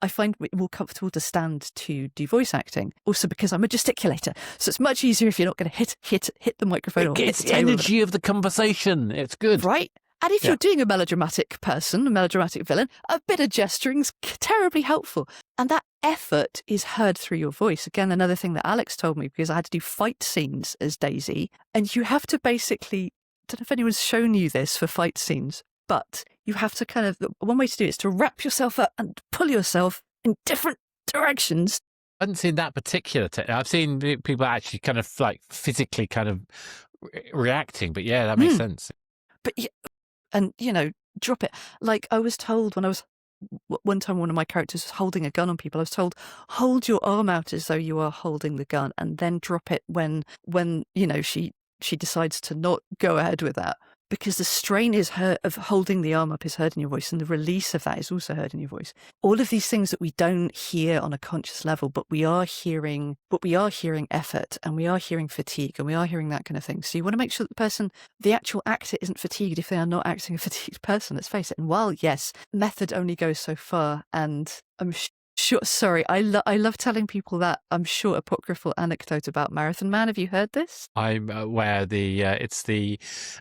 I find it more comfortable to stand to do voice acting. Also because I'm a gesticulator, so it's much easier if you're not going to hit the microphone or hit It's the the table. energy of the conversation. It's good. Right? And if you're doing a melodramatic person, a melodramatic villain, a bit of gesturing's terribly helpful. And that effort is heard through your voice. Again, another thing that Alex told me, because I had to do fight scenes as Daisy. And you have to basically, I don't know if anyone's shown you this for fight scenes, but you have to kind of, one way to do it is to wrap yourself up and pull yourself in different directions. I haven't seen that particular technique. I've seen people actually kind of like physically kind of reacting, but yeah, that makes sense. But and drop it. Like I was told when I was one time, one of my characters was holding a gun on people. I was told, hold your arm out as though you are holding the gun, and then drop it when she decides to not go ahead with that, because the strain is of holding the arm up is heard in your voice, and the release of that is also heard in your voice. All of these things that we don't hear on a conscious level, but we are hearing effort, and we are hearing fatigue, and we are hearing that kind of thing. So you want to make sure that the actual actor isn't fatigued if they are not acting a fatigued person, let's face it. And while, yes, method only goes so far, and I'm sure, sorry, I love telling people that. I'm sure apocryphal anecdote about Marathon Man. Have you heard this? I'm aware it's the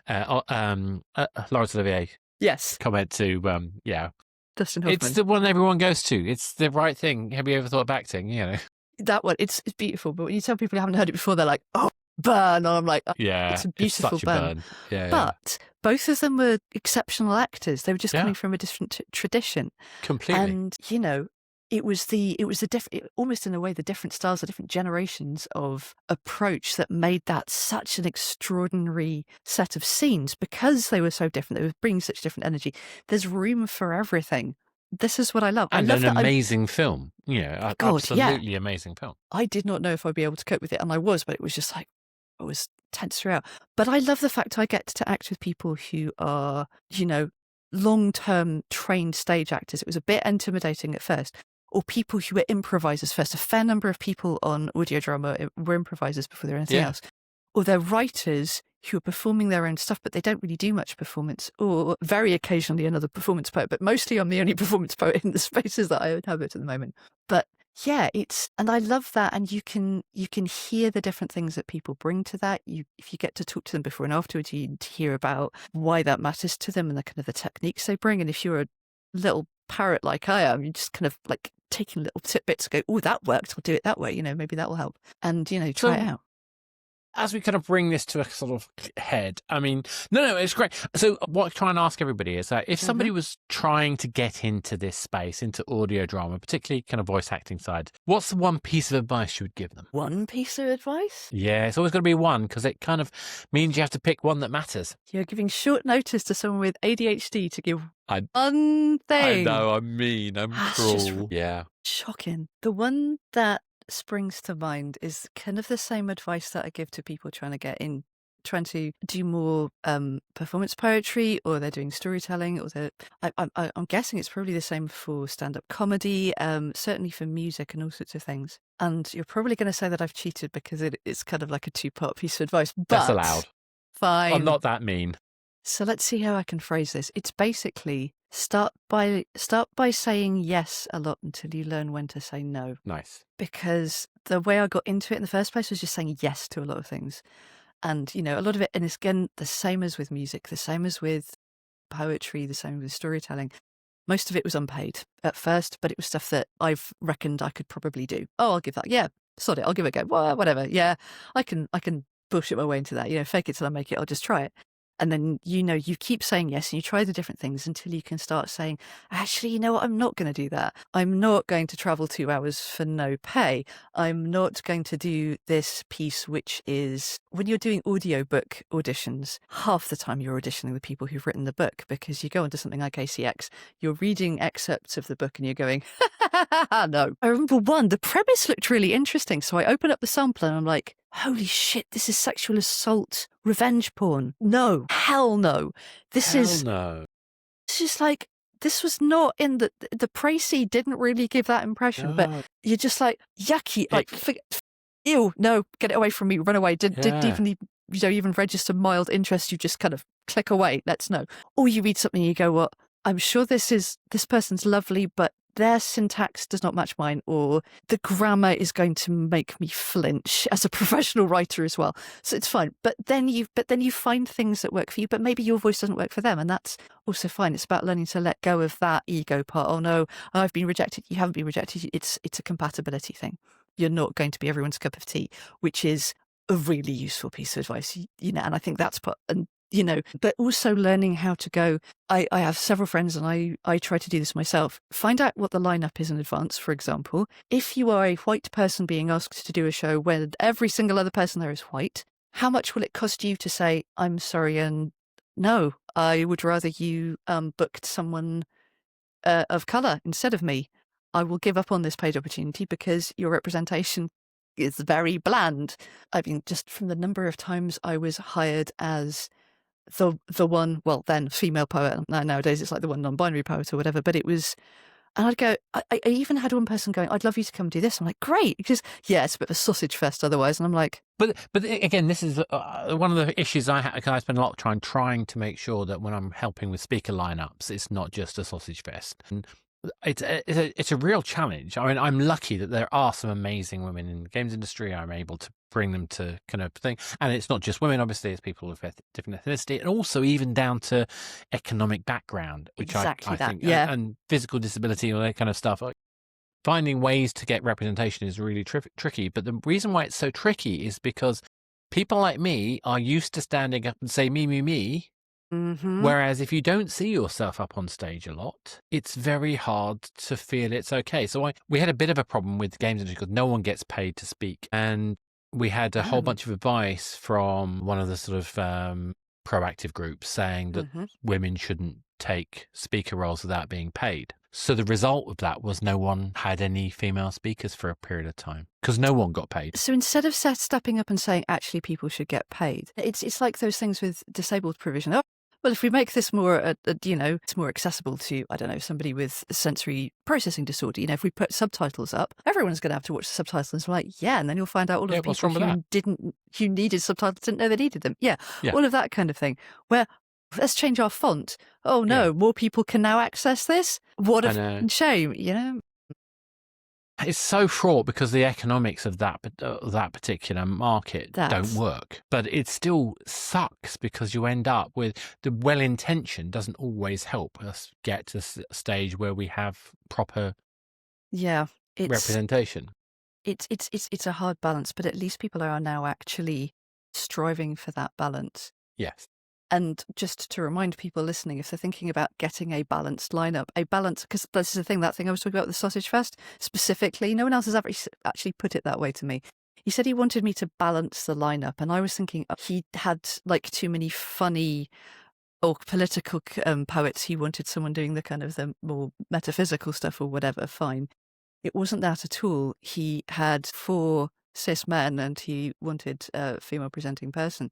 Laurence Olivier Yes. comment to Dustin Hoffman. It's the one everyone goes to. It's the right thing. Have you ever thought of acting? That one, it's beautiful. But when you tell people who haven't heard it before, they're like, "Oh, burn!" And I'm like, yeah, it's a beautiful such a burn. Yeah, but both of them were exceptional actors. They were just Yeah. coming from a different tradition. Completely. And it was the different, almost in a way, the different styles, the different generations of approach that made that such an extraordinary set of scenes, because they were so different. They were bringing such different energy. There's room for everything. This is what I love. And I love an amazing film. Absolutely amazing film. I did not know if I'd be able to cope with it, and I was, but it was just like, I was tense throughout. But I love the fact I get to act with people who are, long-term trained stage actors. It was a bit intimidating at first. Or people who were improvisers first. A fair number of people on audio drama were improvisers before they were anything else. Or they're writers who are performing their own stuff, but they don't really do much performance. Or very occasionally another performance poet, but mostly I'm the only performance poet in the spaces that I inhabit at the moment. But yeah, and I love that, and you can hear the different things that people bring to that. If you get to talk to them before and afterwards, you hear about why that matters to them and the kind of the techniques they bring. And if you're a little parrot like I am, you just kind of like taking little tidbits and go, "Oh, that worked, I'll do it that way, maybe that will help," and try it out. As we kind of bring this to a sort of head, I mean, no, it's great. So what I try and ask everybody is that if somebody was trying to get into this space, into audio drama, particularly kind of voice acting side, what's the one piece of advice you would give them? One piece of advice? Yeah, it's always got to be one, because it kind of means you have to pick one that matters. You're giving short notice to someone with ADHD to give one thing. I know, I'm mean, I'm cruel. Yeah. Shocking. The one that springs to mind is kind of the same advice that I give to people trying to do more performance poetry, or they're doing storytelling, or I'm guessing it's probably the same for stand-up comedy, certainly for music and all sorts of things. And you're probably going to say that I've cheated because it's kind of like a two-part piece of advice, but that's allowed. Fine. I'm not that mean. So let's see how I can phrase this. It's basically start by saying yes a lot until you learn when to say no. Nice. Because the way I got into it in the first place was just saying yes to a lot of things. And, a lot of it, and it's again, the same as with music, the same as with poetry, the same with storytelling. Most of it was unpaid at first, but it was stuff that I've reckoned I could probably do. Oh, I'll give that. Yeah, sod it. I'll give it a go. Well, whatever. Yeah, I can bullshit my way into that. Fake it till I make it. I'll just try it. And then, you keep saying yes and you try the different things until you can start saying, actually, you know what? I'm not going to do that. I'm not going to travel 2 hours for no pay. I'm not going to do this piece, which is when you're doing audiobook auditions, half the time you're auditioning with people who've written the book, because you go onto something like ACX, you're reading excerpts of the book and you're going, no. I remember the premise looked really interesting. So I open up the sampler and I'm like, holy shit, this is sexual assault, revenge porn. No, hell no. This is just like, this was not in the précis didn't really give that impression, but you're just like, yucky, like, ew, no, get it away from me, run away. Did even register mild interest, you just kind of click away, let's know. Or you read something and you go, well, I'm sure this person's lovely, but their syntax does not match mine, or the grammar is going to make me flinch as a professional writer as well. So it's fine. But then you find things that work for you, but maybe your voice doesn't work for them. And that's also fine. It's about learning to let go of that ego part. Oh no, I've been rejected. You haven't been rejected. It's a compatibility thing. You're not going to be everyone's cup of tea, which is a really useful piece of advice, and I think that's but also learning how to go. I have several friends and I try to do this myself. Find out what the lineup is in advance, for example. If you are a white person being asked to do a show where every single other person there is white, how much will it cost you to say, I'm sorry, and no, I would rather you booked someone of colour instead of me. I will give up on this paid opportunity because your representation is very bland. I mean, just from the number of times I was hired as the one, well, then female poet, nowadays it's like the one non-binary poet or whatever, but it was, and I'd go, I even had one person going, I'd love you to come do this. I'm like, great, because it's a bit of a sausage fest otherwise. And I'm like, but again, this is one of the issues I had, because I spend a lot of time trying to make sure that when I'm helping with speaker lineups, it's not just a sausage fest. And it's a real challenge. I mean, I'm lucky that there are some amazing women in the games industry. I'm able to bring them to kind of thing, and it's not just women. Obviously, it's people of different ethnicity, and also even down to economic background, which I think, and physical disability, all that kind of stuff. Finding ways to get representation is really tricky. But the reason why it's so tricky is because people like me are used to standing up and say me, me, me. Mm-hmm. Whereas if you don't see yourself up on stage a lot, it's very hard to feel it's okay. So we had a bit of a problem with the games industry because no one gets paid to speak. And we had a whole bunch of advice from one of the sort of proactive groups saying that women shouldn't take speaker roles without being paid. So the result of that was no one had any female speakers for a period of time because no one got paid. So instead of stepping up and saying, actually, people should get paid, it's like those things with disabled provision. Well, if we make this more, it's more accessible to, I don't know, somebody with sensory processing disorder, if we put subtitles up, everyone's going to have to watch the subtitles. And it's like, and then you'll find out all of the people who needed subtitles didn't know they needed them. Yeah, all of that kind of thing. Where, let's change our font. Oh no, more people can now access this? What a shame, It's so fraught because the economics of that particular market don't work. But it still sucks because you end up with the well-intentioned doesn't always help us get to a stage where we have proper representation. It's a hard balance, but at least people are now actually striving for that balance. Yes. And just to remind people listening, if they're thinking about getting a balanced lineup, because this is the thing, that thing I was talking about, the sausage fest, specifically, no one else has ever actually put it that way to me. He said he wanted me to balance the lineup, and I was thinking he had like too many funny or political poets. He wanted someone doing the kind of the more metaphysical stuff or whatever, fine. It wasn't that at all. He had 4 cis men and he wanted a female presenting person.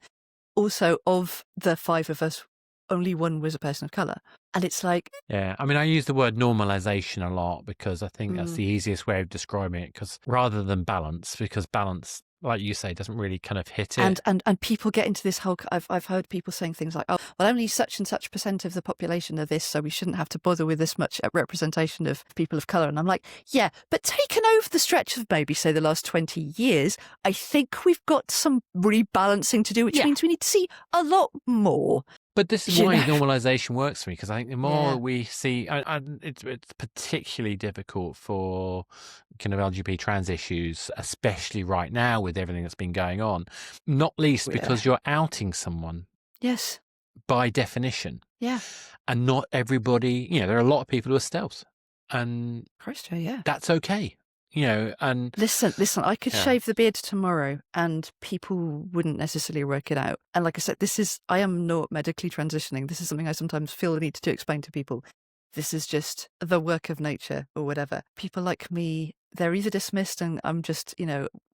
Also, of the 5 of us, only one was a person of colour. And it's like... Yeah, I mean, I use the word normalisation a lot because I think that's the easiest way of describing it. Because rather than balance, because balance, like you say, doesn't really kind of hit it. And people get into this whole... I've heard people saying things like, oh, well, only such and such % of the population are this, so we shouldn't have to bother with this much representation of people of colour. And I'm like, yeah, but taken over the stretch of maybe, say, the last 20 years, I think we've got some rebalancing to do, which means we need to see a lot more. But this is why normalisation works for me, because I think the more we see, it's particularly difficult for kind of LGBT trans issues, especially right now with everything that's been going on, not least because you're outing someone. Yes. by definition. Yeah. And not everybody, there are a lot of people who are stealth, and Christ, yeah. that's okay. And Listen, I could Yeah. shave the beard tomorrow and people wouldn't necessarily work it out. And like I said, I am not medically transitioning. This is something I sometimes feel the need to explain to people. This is just the work of nature or whatever. People like me, they're either dismissed and I'm just,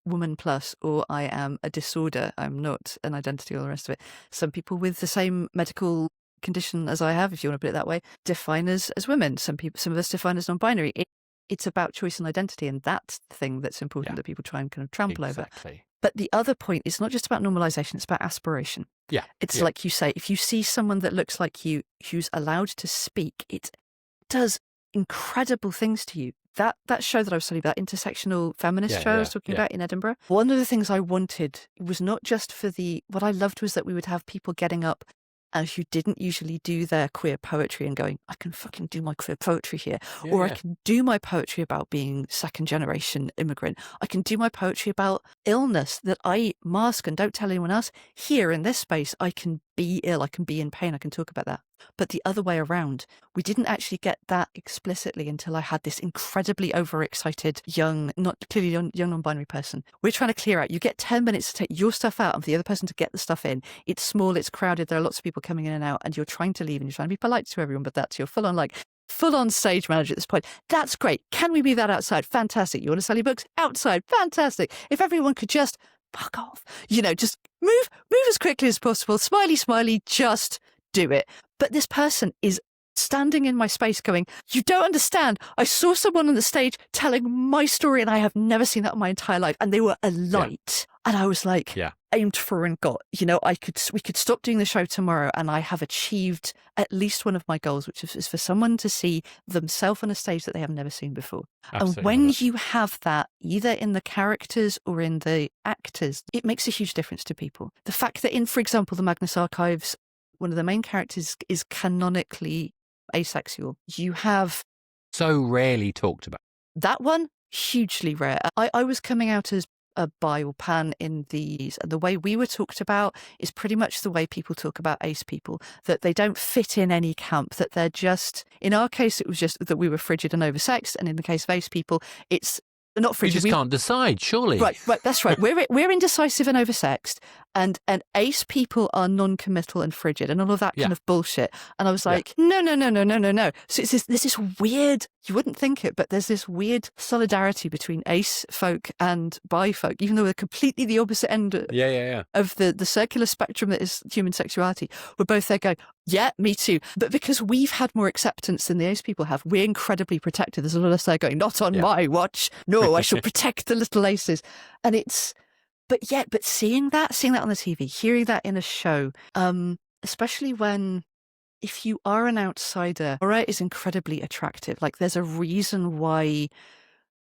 woman plus, or I am a disorder. I'm not an identity or the rest of it. Some people with the same medical condition as I have, if you want to put it that way, define us as women. Some of us define as non-binary. It's about choice and identity, and that's the thing that's important that people try and kind of trample over. Exactly. But the other point is not just about normalization, it's about aspiration. Yeah. It's like you say, if you see someone that looks like you who's allowed to speak, it does incredible things to you. That show that I was telling you about, intersectional feminist show I was talking about in Edinburgh, one of the things I wanted was not just for what I loved was that we would have people getting up who didn't usually do their queer poetry and going, I can fucking do my queer poetry here. Or I can do my poetry about being second generation immigrant. I can do my poetry about illness that I mask and don't tell anyone else. Here in this space, I can be ill, I can be in pain, I can talk about that. But the other way around, we didn't actually get that explicitly until I had this incredibly overexcited young non-binary person. We're trying to clear out. You get 10 minutes to take your stuff out and for the other person to get the stuff in. It's small, it's crowded, there are lots of people coming in and out, and you're trying to leave and you're trying to be polite to everyone, but that's your full-on stage manager at this point. That's great. Can we be that outside? Fantastic. You want to sell your books? Outside? Fantastic. If everyone could just fuck off, just move as quickly as possible. Smiley, just do it. But this person is standing in my space going, you don't understand. I saw someone on the stage telling my story and I have never seen that in my entire life. And they were a light. Yeah. And I was like, aimed for and got, we could stop doing the show tomorrow and I have achieved at least one of my goals, which is for someone to see themselves on a stage that they have never seen before. Absolutely. And when you have that, either in the characters or in the actors, it makes a huge difference to people. The fact that in, for example, the Magnus archives, one of the main characters is canonically asexual. You have so rarely talked about. That one, hugely rare. I was coming out as a bi or pan in these, and the way we were talked about is pretty much the way people talk about ace people, that they don't fit in any camp, that they're just, in our case, it was just that we were frigid and oversexed, and in the case of ace people, it's not frigid. You just can't decide, surely. Right, that's right. We're indecisive and oversexed, and ace people are non-committal and frigid and all of that kind of bullshit. And I was like, no. So it's this weird, you wouldn't think it, but there's this weird solidarity between ace folk and bi folk, even though we're completely the opposite end of the circular spectrum that is human sexuality. We're both there going, yeah, me too. But because we've had more acceptance than the ace people have, we're incredibly protected. There's a lot of us there going, not on my watch. No, I shall protect the little aces. And but seeing that on the TV, hearing that in a show, especially if you are an outsider, Aura is incredibly attractive. Like there's a reason why,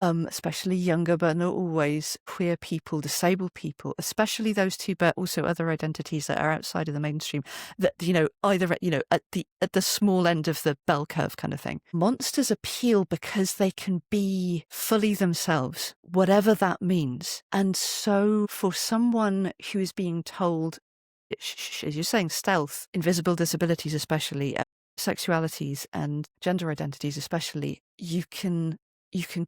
especially younger, but not always, queer people, disabled people, especially those two, but also other identities that are outside of the mainstream, that, either, at the small end of the bell curve kind of thing. Monsters appeal because they can be fully themselves, whatever that means. And so for someone who is being told, as you're saying, stealth, invisible disabilities especially, sexualities and gender identities especially, you can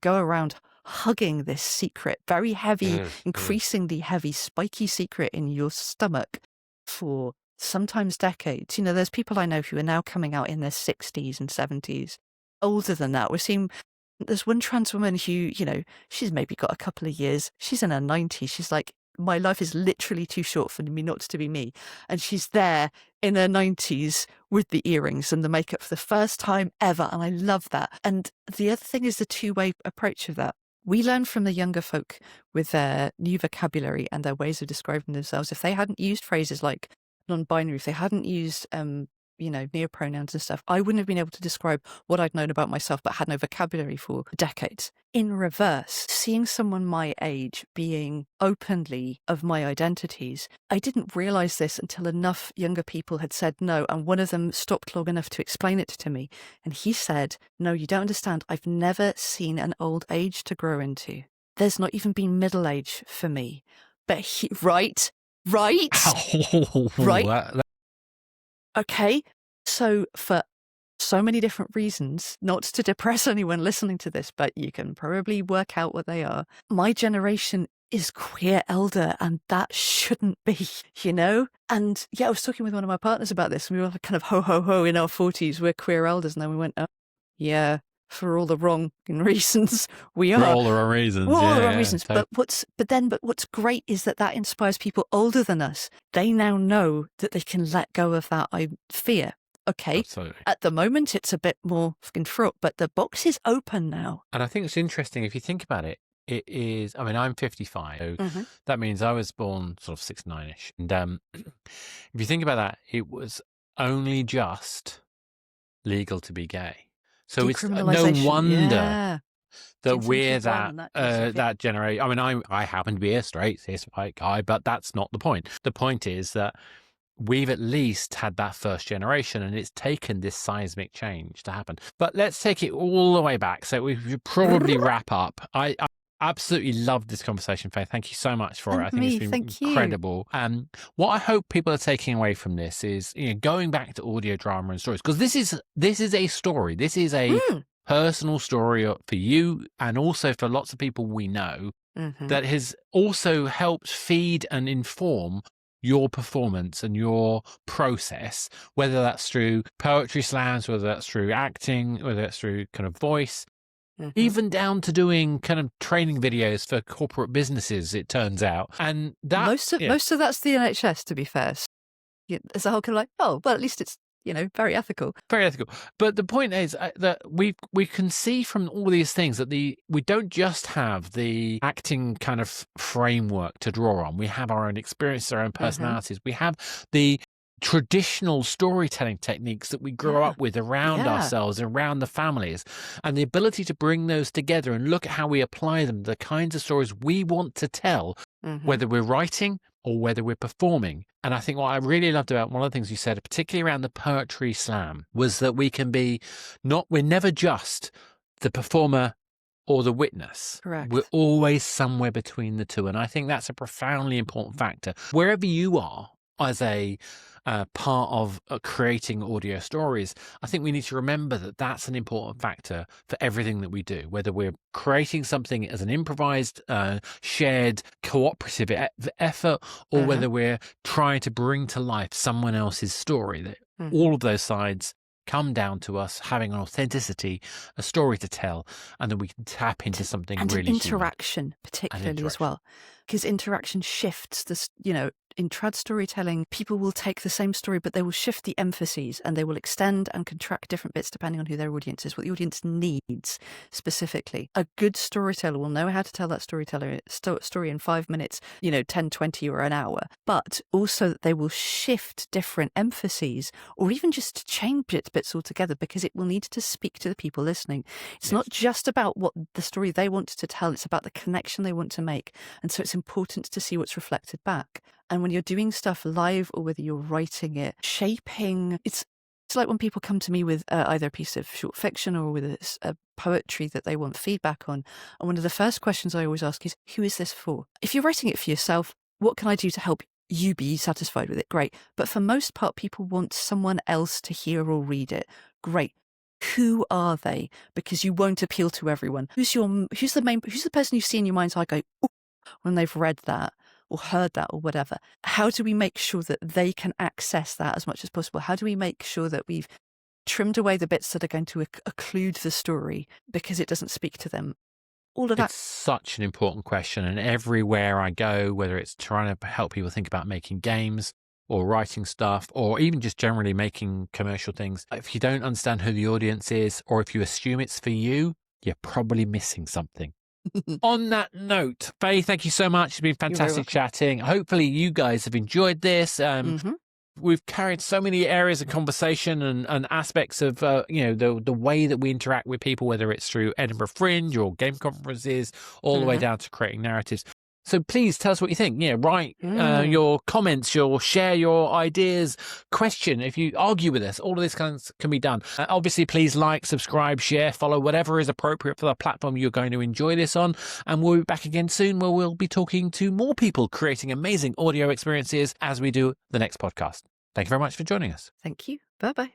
go around hugging this secret, very heavy, increasingly heavy, spiky secret in your stomach for sometimes decades. There's people I know who are now coming out in their 60s and 70s. Older than that, we're seeing, there's one trans woman who, she's maybe got a couple of years. She's in her 90s. She's like, my life is literally too short for me not to be me. And she's there in her 90s with the earrings and the makeup for the first time ever. And I love that. And the other thing is the two-way approach of that. We learn from the younger folk with their new vocabulary and their ways of describing themselves. If they hadn't used phrases like non-binary, if they hadn't used neopronouns and stuff, I wouldn't have been able to describe what I'd known about myself but had no vocabulary for decades. In reverse, seeing someone my age being openly of my identities, I didn't realize this until enough younger people had said no, and one of them stopped long enough to explain it to me. And he said, no, you don't understand. I've never seen an old age to grow into. There's not even been middle age for me. But right? Okay, so for so many different reasons, not to depress anyone listening to this, but you can probably work out what they are. My generation is queer elder, and that shouldn't be, you know? And yeah, I was talking with one of my partners about this, and we were kind of ho, ho, ho in our 40s, we're queer elders. And then we went, oh, yeah, for all the wrong reasons, we For are. all the wrong reasons. For all the Yeah, wrong yeah, reasons. totally. But what's great is that inspires people older than us. They now know that they can let go of that fear. Okay, Absolutely. at the moment it's a bit more fucking fraught, but the box is open now. And I think it's interesting if you think about it. It is, I mean, I'm 55, so that means I was born sort of 69-ish. And if you think about that, it was only just legal to be gay. So it's no Decriminalisation, wonder yeah. that Since we're 71, that that piece of that generation. I mean, I happen to be a straight cis white guy, but that's not the point. The point is that we've at least had that first generation, and it's taken this seismic change to happen. But let's take it all the way back. So we should probably wrap up. I absolutely loved this conversation, Faye. Thank you so much for it. I think it's been incredible. What I hope people are taking away from this is, going back to audio drama and stories, because this is a story. This is a personal story for you, and also for lots of people we know, that has also helped feed and inform your performance and your process, whether that's through poetry slams, whether that's through acting, whether that's through kind of voice, even down to doing kind of training videos for corporate businesses, it turns out. And that most of that's the NHS, to be fair. There's a whole kind of like, oh, well, at least it's very ethical. Very ethical. But the point is that we can see from all these things that we don't just have the acting kind of framework to draw on. We have our own experiences, our own personalities. We have the traditional storytelling techniques that we grow up with around ourselves, around the families, and the ability to bring those together and look at how we apply them to the kinds of stories we want to tell, whether we're writing or whether we're performing. And I think what I really loved about one of the things you said, particularly around the poetry slam, was that we can be we're never just the performer or the witness. Correct. We're always somewhere between the two. And I think that's a profoundly important factor. Wherever you are as a part of creating audio stories, I think we need to remember that that's an important factor for everything that we do, whether we're creating something as an improvised, shared, cooperative effort, or whether we're trying to bring to life someone else's story. That all of those sides come down to us having an authenticity, a story to tell, and then we can tap into something and really interaction, human. particularly as well, because interaction shifts this. In trad storytelling, people will take the same story, but they will shift the emphases and they will extend and contract different bits depending on who their audience is, what the audience needs specifically. A good storyteller will know how to tell that story in 5 minutes, 10, 20 or an hour, but also that they will shift different emphases or even just change bits altogether, because it will need to speak to the people listening. It's not just about what the story they want to tell, it's about the connection they want to make. And so it's important to see what's reflected back. And when you're doing stuff live or whether you're writing it, shaping, it's like when people come to me with either a piece of short fiction or with a poetry that they want feedback on. And one of the first questions I always ask is, who is this for? If you're writing it for yourself, what can I do to help you be satisfied with it? Great. But for most part, people want someone else to hear or read it. Great. Who are they? Because you won't appeal to everyone. Who's the person you see in your mind's eye go, ooh, when they've read that or heard that or whatever? How do we make sure that they can access that as much as possible? How do we make sure that we've trimmed away the bits that are going to occlude the story because it doesn't speak to them? All of that. It's such an important question. And everywhere I go, whether it's trying to help people think about making games or writing stuff, or even just generally making commercial things, if you don't understand who the audience is, or if you assume it's for you, you're probably missing something. On that note, Faye, thank you so much. It's been fantastic chatting. Hopefully you guys have enjoyed this. We've carried so many areas of conversation and aspects of the way that we interact with people, whether it's through Edinburgh Fringe or game conferences, all the way down to creating narratives. So please tell us what you think. Write your comments, share your ideas, question. If you argue with us, all of this can be done. Obviously, please like, subscribe, share, follow, whatever is appropriate for the platform you're going to enjoy this on. And we'll be back again soon, where we'll be talking to more people creating amazing audio experiences as we do the next podcast. Thank you. Thank you very much for joining us. Thank you. Bye bye.